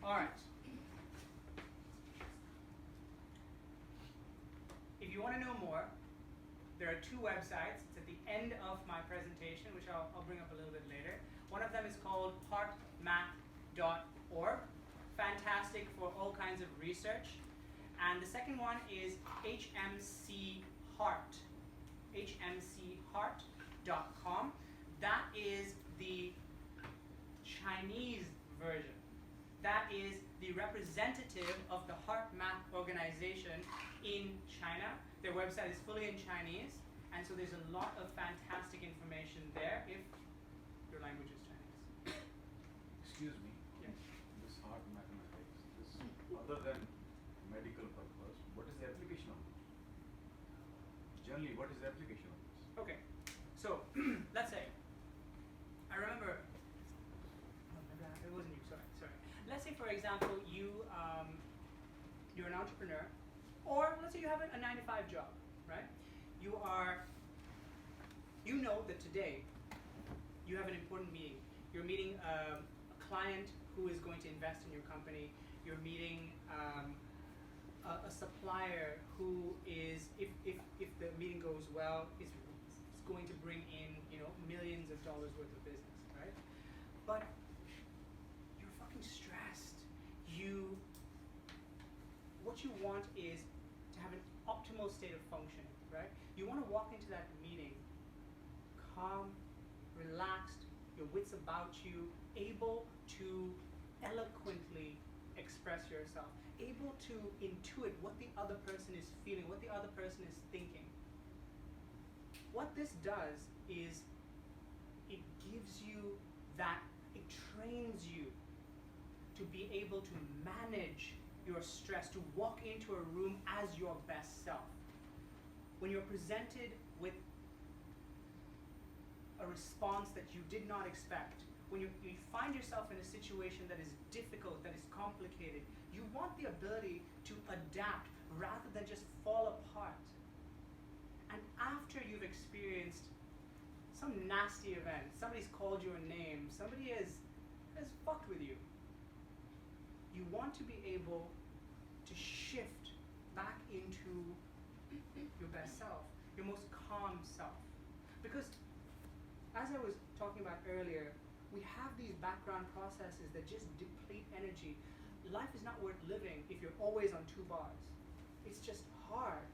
All right. If you want to know more, there are 2 websites. It's at the end of my presentation, which I'll bring up a little bit later. One of them is called heartmath.org. Fantastic for all kinds of research. And the second one is HMC Heart. HMCheart.com. That is the Chinese version. that is the representative of the HeartMath organization in China. Their website is fully in Chinese, and so there's a lot of fantastic information there if your language is Chinese. Excuse me. Yes. This hard mathematics, this other than medical purpose, what is the application of this? Generally, what is the application of this? Okay, so let's say, I remember, oh, maybe it wasn't you, sorry. Let's say, for example, you're an entrepreneur, or let's say you have a 9-to-5 job, right? You know that today you have an important meeting. You're meeting a client who is going to invest in your company. You're meeting a supplier who is, if the meeting goes well, is going to bring in millions of dollars worth of business, right? But you're fucking stressed. What you want is to have an optimal state of functioning, right? You want to walk into that meeting calm, relaxed, your wits about you, able to eloquently express yourself, able to intuit what the other person is feeling, what the other person is thinking. What this does is it gives you that, it trains you to be able to manage your stress, to walk into a room as your best self. When you're presented with a response that you did not expect, when you find yourself in a situation that is difficult, that is complicated, you want the ability to adapt rather than just fall apart. And after you've experienced some nasty event, somebody's called you a name, somebody has fucked with you, you want to be able to shift back into your best self, your most calm self. Because as I was talking about earlier, we have these background processes that just deplete energy. Life is not worth living if you're always on 2 bars. It's just hard.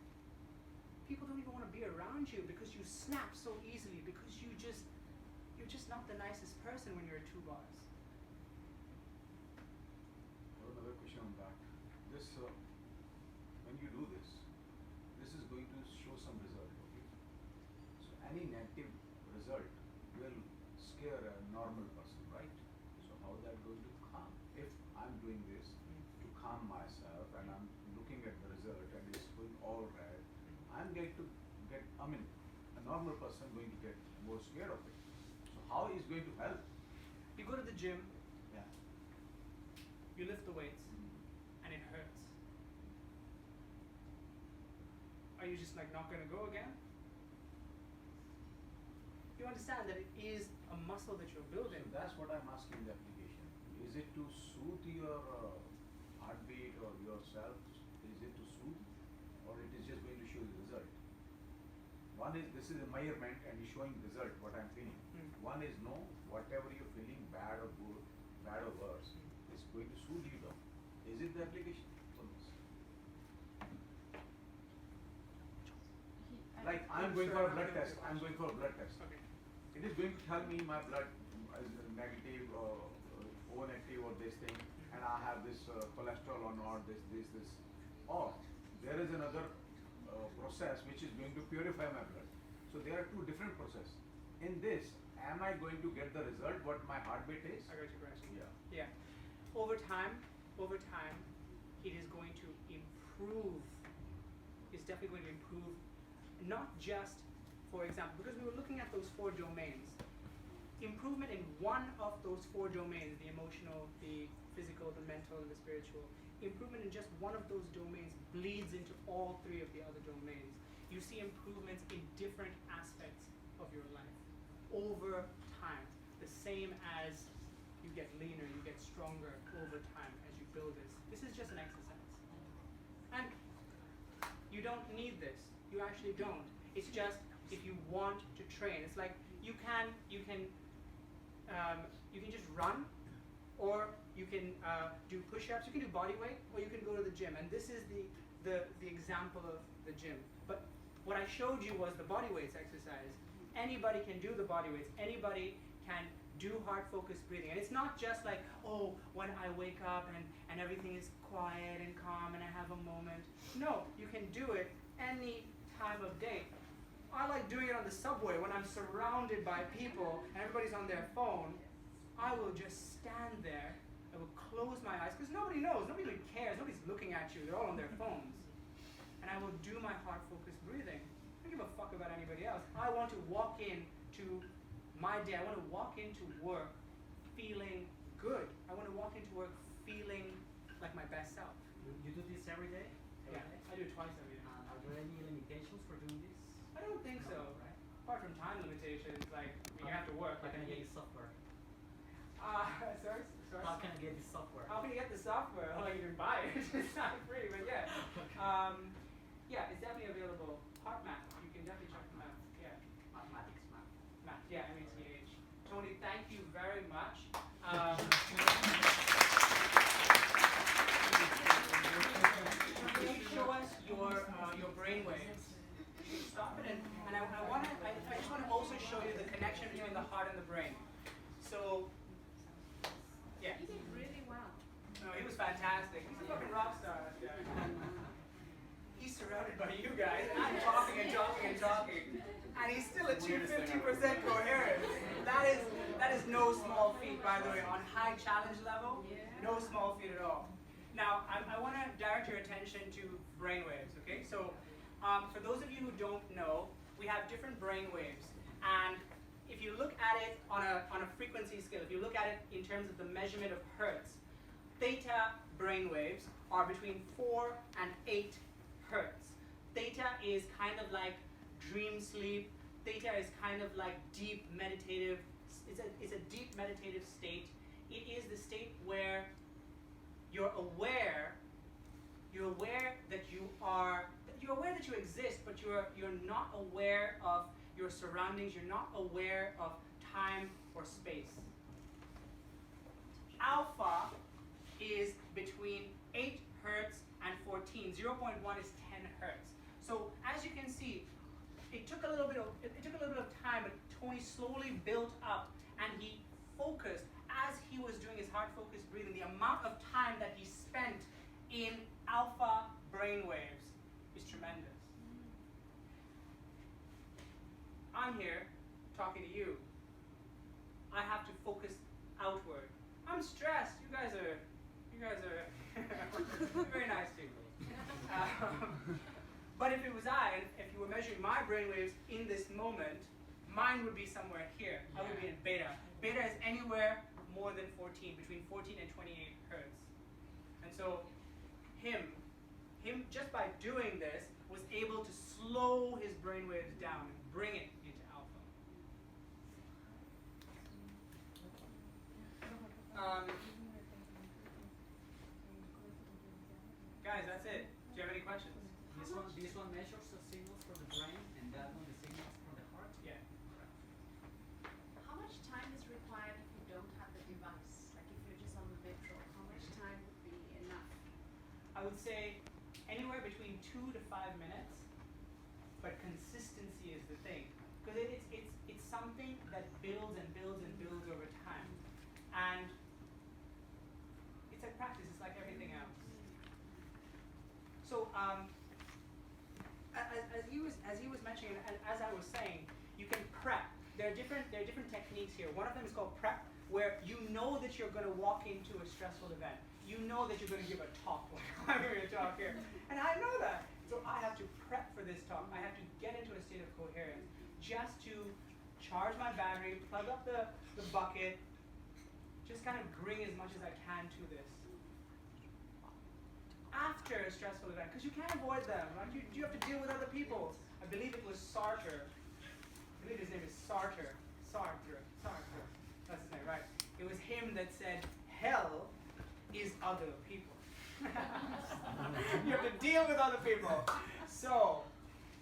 People don't even want to be around you because you snap so easily, because you're just not the nicest person when you're at 2 bars. Another question on that. This, when you do this is going to show some result, okay? So any negative result will scare a normal person, right? So how that going to calm? If I'm doing this to calm myself and I'm looking at the result and it's going all right, I'm going to get, a normal person going to get more scared of it. So how is going to help? You go to the gym, Yeah. you lift the weights, and it hurts. Are you just like not going to go again? You understand that it is a muscle that you're building. So that's what I'm asking the application. Is it to soothe your heartbeat or yourself? Is it to soothe, or it is just going to show the result? One is, this is a measurement and is showing result, what I'm feeling. One is no, whatever you're feeling, bad or good, bad or worse, it's going to soothe you down. Is it the application for this? Like I'm going for a blood test. I'm going for a blood test. Okay. It is going to tell me my blood is negative or O negative or this thing, and I have this cholesterol or not, this. Or there is another process which is going to purify my blood. So there are 2 different processes. In this, am I going to get the result what my heartbeat is? I got your question. Yeah. Yeah. Over time, it is going to improve. It's definitely going to improve, not just, for example, because we were looking at those 4 domains. Improvement in one of those 4 domains, the emotional, the physical, the mental, and the spiritual, improvement in just one of those domains bleeds into all 3 of the other domains. You see improvements in different aspects of your life over time. The same as you get leaner, you get stronger over time as you build this. This is just an exercise. And you don't need this. You actually don't. It's just if you want to train. It's like you can just run, or you can do push-ups, you can do body weight, or you can go to the gym. And this is the example of the gym. But what I showed you was the body weights exercise. Anybody can do the body weights. Anybody can do heart focused breathing. And it's not just like, oh, when I wake up and everything is quiet and calm and I have a moment. No, you can do it any time of day. I like doing it on the subway when I'm surrounded by people and everybody's on their phone. I will just stand there. I will close my eyes because nobody knows, nobody really cares, nobody's looking at you, they're all on their phones. And I will do my heart focused breathing. I don't give a fuck about anybody else. I want to walk into my day, I want to walk into work feeling good. I want to walk into work feeling like my best self. You do this every day? Every Yeah, day? I do it twice every day. Are there any limitations for doing this? I don't think No, so. right? Apart from time limitations, like you have to work. How like can I get eat. the software? Sorry? How can I get the software? How can you get the software? Well, you can buy it. It's not free, but yeah. Yeah, it's definitely available. HeartMath, you can definitely check them out. Yeah. Mathematics, math. Math, yeah, M-A-T-H. Tony, thank you very much. Can you show us your brain waves? Stop it, and I just want to also show you the connection between the heart and the brain. So, yeah. You did really well. No, he was fantastic. He's a fucking rock star, that guy. He's surrounded by you guys, and I'm talking and talking and talking, and he's still achieved 50% coherence. That is no small feat, by the way, on high challenge level. No small feat at all. Now, I want to direct your attention to brainwaves. Okay, so for those of you who don't know, we have different brainwaves, and if you look at it on a frequency scale, if you look at it in terms of the measurement of hertz, theta brainwaves are between 4 and 8 hertz. Theta is kind of like dream sleep. Theta is kind of like deep meditative. It's a deep meditative state. It is the state where you're aware that you're aware that you exist, but you're not aware of your surroundings. You're not aware of time or space. Alpha is between 8 hertz and 14. 0.1 is 10 hertz. So as you can see, it took a little bit of time, but Tony slowly built up, and he focused as he was doing his heart focused breathing. The amount of time that he spent in alpha brainwaves is tremendous. I'm here talking to you. I have to focus outward. I'm stressed. You guys are very nice people. But if it was if you were measuring my brainwaves in this moment, mine would be somewhere here. I would be in beta. Beta is anywhere more than 14, between 14 and 28 hertz. And so him just by doing this was able to slow his brainwaves down and bring it into alpha. Guys, that's it. Do you have any questions? This one measures the signals from the brain, and that one the signals from the heart. Yeah. How much time is required if you don't have the device? Like if you're just on the metro, how much time would be enough? I would say anywhere between 2 to 5 minutes, but consistency is the thing. Because it's something that builds and builds and builds over time. And it's like practice, it's like everything else. So as he was mentioning, and as I was saying, you can prep. There are different techniques here. One of them is called prep, where you know that you're going to walk into a stressful event. You know that you're going to give a talk, like I'm going to talk here, and I know that. So I have to prep for this talk. I have to get into a state of coherence, just to charge my battery, plug up the bucket, just kind of bring as much as I can to this. After a stressful event, because you can't avoid them, right? You have to deal with other people. I believe it was Sartre. I believe his name is Sartre. Sartre. That's his name, right? It was him that said, hell is other people. You have to deal with other people. So,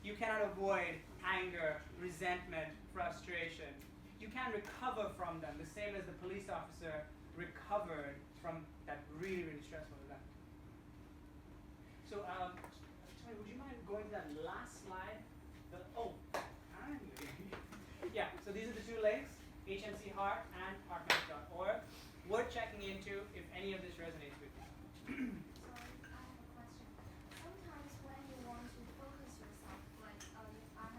you cannot avoid anger, resentment, frustration. You can recover from them, the same as the police officer recovered from that really, really stressful event. So, Tony, would you mind going to that last slide? Yeah, so these are the two links. HMC Heart and heartmath.org. Worth checking into if any of this resonates with you. Sorry, I have a question. Sometimes when you want to focus yourself, like if I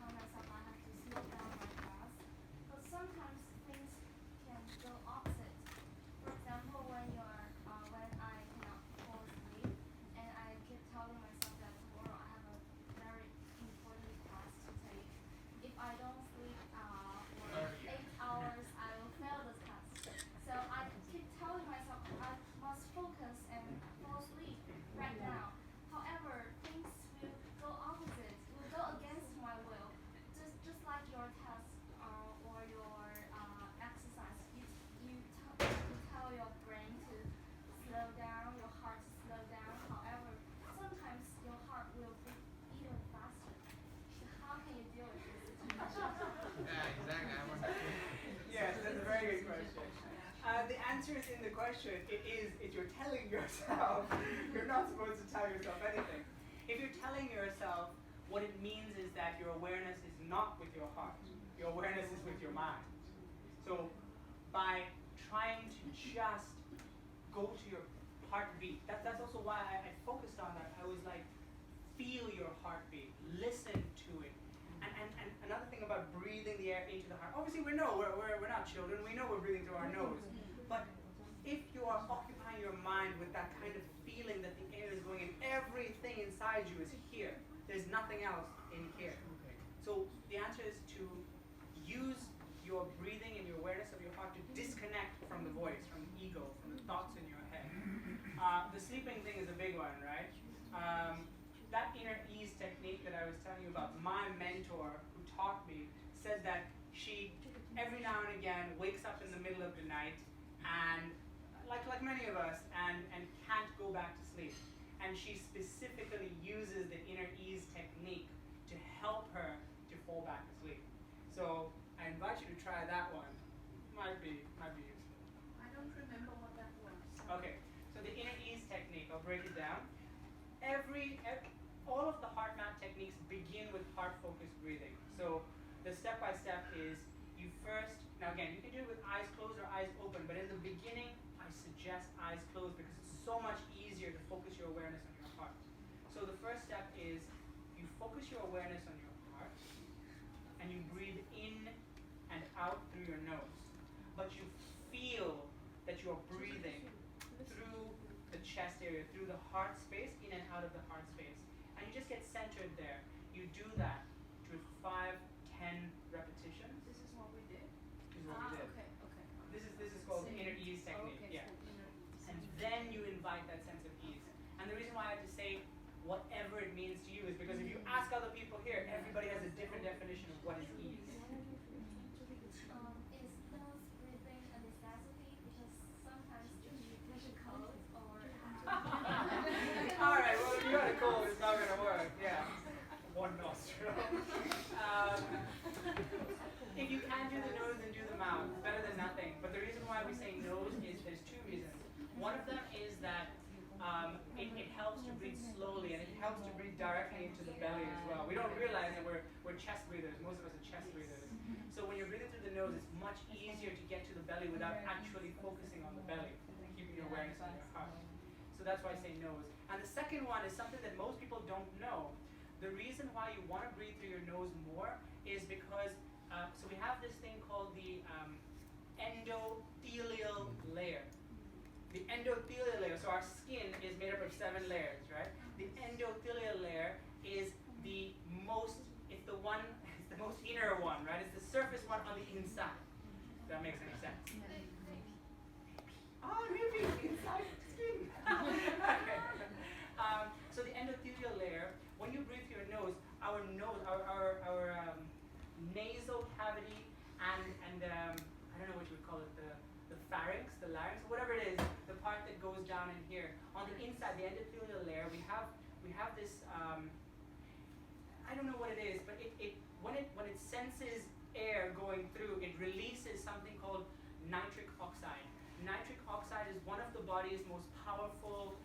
tell myself I have to slow down my pace, but sometimes things can go opposite. For example, when I cannot fall asleep, and I keep telling myself that tomorrow I have a very important task to take. If I don't sleep for 8 hours, I will fail the test. So I keep telling myself I must focus and fall asleep right now. However, things will go opposite, will go against my will. Just like your test or your exercise, you tell your brain to slow down, your heart to slow down. However, sometimes your heart will beat even faster. So how can you deal with this situation? Yeah, exactly. I want to. Yes, that's a very good question. The answer is in the question. It is if you're telling yourself, you're not supposed to tell yourself anything. If you're telling yourself, what it means is that your awareness is not with your heart. Your awareness is with your mind. So by trying to just go to your heartbeat, that's also why I focused on that. I was like, feel your heartbeat, listen to it. And another thing about breathing the air into the heart, obviously we know we're not children, we know we're breathing through our nose. But if you are occupying your mind with that kind of feeling that the air is going in, everything inside you is here. There's nothing else in here. So the answer is to use your breathing and your awareness of your heart to disconnect from the voice, from the ego, from the thoughts in your head. The sleeping thing is a big one, right? That inner ease technique that I was telling you about, my mentor who taught me said that she every now and again wakes up in the middle of the night and like many of us and can't go back to sleep. And she specifically uses the inner ease technique to help her to fall back to sleep. So I invite you to try that one. Might be useful. I don't remember what that was. Okay, so the inner ease technique, I'll break it down. All of the heart math techniques begin with heart-focused breathing. So the step-by-step is you first, now again, you can do it with eyes closed or eyes open, but in the beginning, I suggest eyes closed because it's so much easier to focus your awareness on your heart. So the first step is you focus your awareness on your heart, and you breathe in and out through your nose. But you feel that you're breathing through the chest area, through the heart space, in and out of the heart space. And you just get centered there. You do that with 5, 10 repetitions. This is what we did. This is what we did. Okay. This is called the inner ease technique. Okay, Yeah. so inner ease. And then you invite that sense of ease. And the reason why I had to say whatever it means to you is because if you ask other people here, everybody has a different definition of what is ease. Is nose breathing a necessity? Because sometimes you push a cold or Alright, well if you got a cold, it's not going to work. Yeah. One nostril. If you can do the nose, then do the mouth. Better than nothing. But the reason why we say nose is there's 2 reasons. One of them is that it helps to breathe slowly and it helps to breathe directly into the belly as well. We don't realize that we're chest breathers. Most of us are chest breathers. So when you're breathing through the nose, it's much easier to get to the belly without actually focusing on the belly, keeping your awareness on your heart. So that's why I say nose. And the second one is something that most people don't know. The reason why you want to breathe through your nose more is because, so we have this thing called the endothelial layer. The endothelial layer, so our skin is made up of 7 layers, right? The endothelial layer is the most, it's the most inner one, right? It's the surface one on the inside. If that makes any sense. Oh, maybe inside the skin. Okay. So the endothelial layer, when you breathe through your nose, our nasal cavity and I don't know what you would call it, the pharynx, the larynx, whatever it is, the part that goes down in here. On the inside, the endothelial layer, we have this I don't know what it is, but when it senses air going through, it releases something called nitric oxide. Nitric oxide is one of the body's most powerful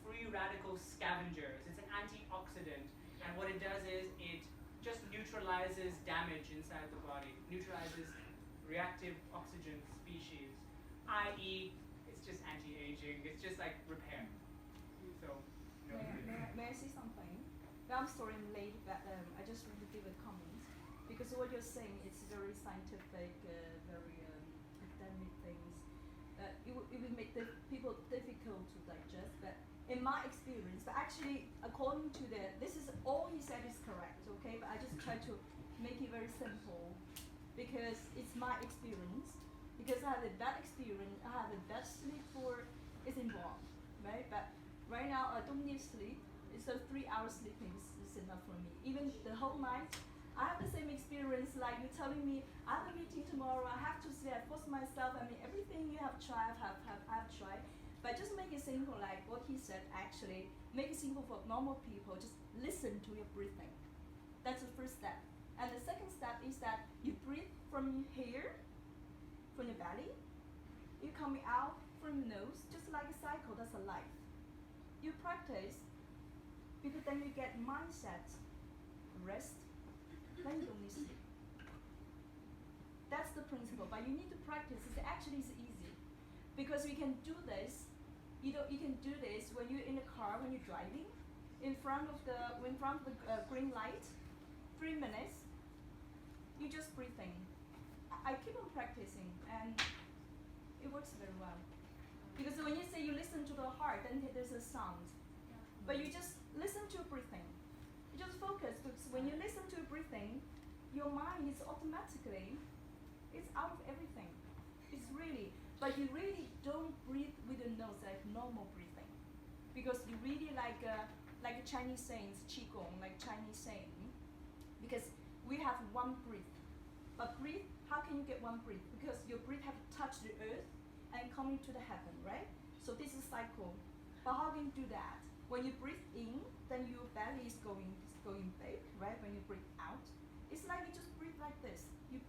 free radical scavengers. It's an antioxidant, and what it does is it just neutralizes damage inside the body, neutralizes reactive oxygen species, i.e. it's just anti-aging, it's just like repair. So, you know, May I say something? Well, I'm sorry I'm late, but I just want to give a comment. Because what you're saying is very scientific, very academic things. It will make the people difficult to digest, but in my experience, but actually according to this is all he said is correct, okay? But I just try to make it very simple because it's my experience. Because I have a bad experience, I have a bad sleep for, it's involved, right? But right now I don't need sleep, so 3 hours sleeping is enough for me. Even the whole night, I have the same experience like you telling me, I have a meeting tomorrow, I have to sleep, I force myself, I mean everything you have tried, I've tried. But just make it simple like what he said actually, make it simple for normal people, just listen to your breathing. That's the first step. And the second step is that you breathe from here, from your belly, you coming out from your nose, just like a cycle, that's a life. You practice, because then you get mindset, rest, then you don't need sleep. That's the principle, but you need to practice. It's actually easy. Because you can do this, you can do this when you're in the car, when you're driving, in front of the green light, 3 minutes, you just breathing. I keep on practicing and it works very well. Because when you say you listen to the heart, then there's a sound. But you just listen to breathing. You just focus, because when you listen to breathing, your mind is automatically, it's out of everything. It's really, but you really don't breathe with your nose like normal breathing. Because you really like a Chinese saying, Qigong, like Chinese saying, because we have one breath. But breathe, how can you get one breath? Because your breath have to touch the earth and come into the heaven, right? So this is cycle. But how can you do that? When you breathe in, then your belly is going big, right? When you breathe out, it's like you just breathe like this. You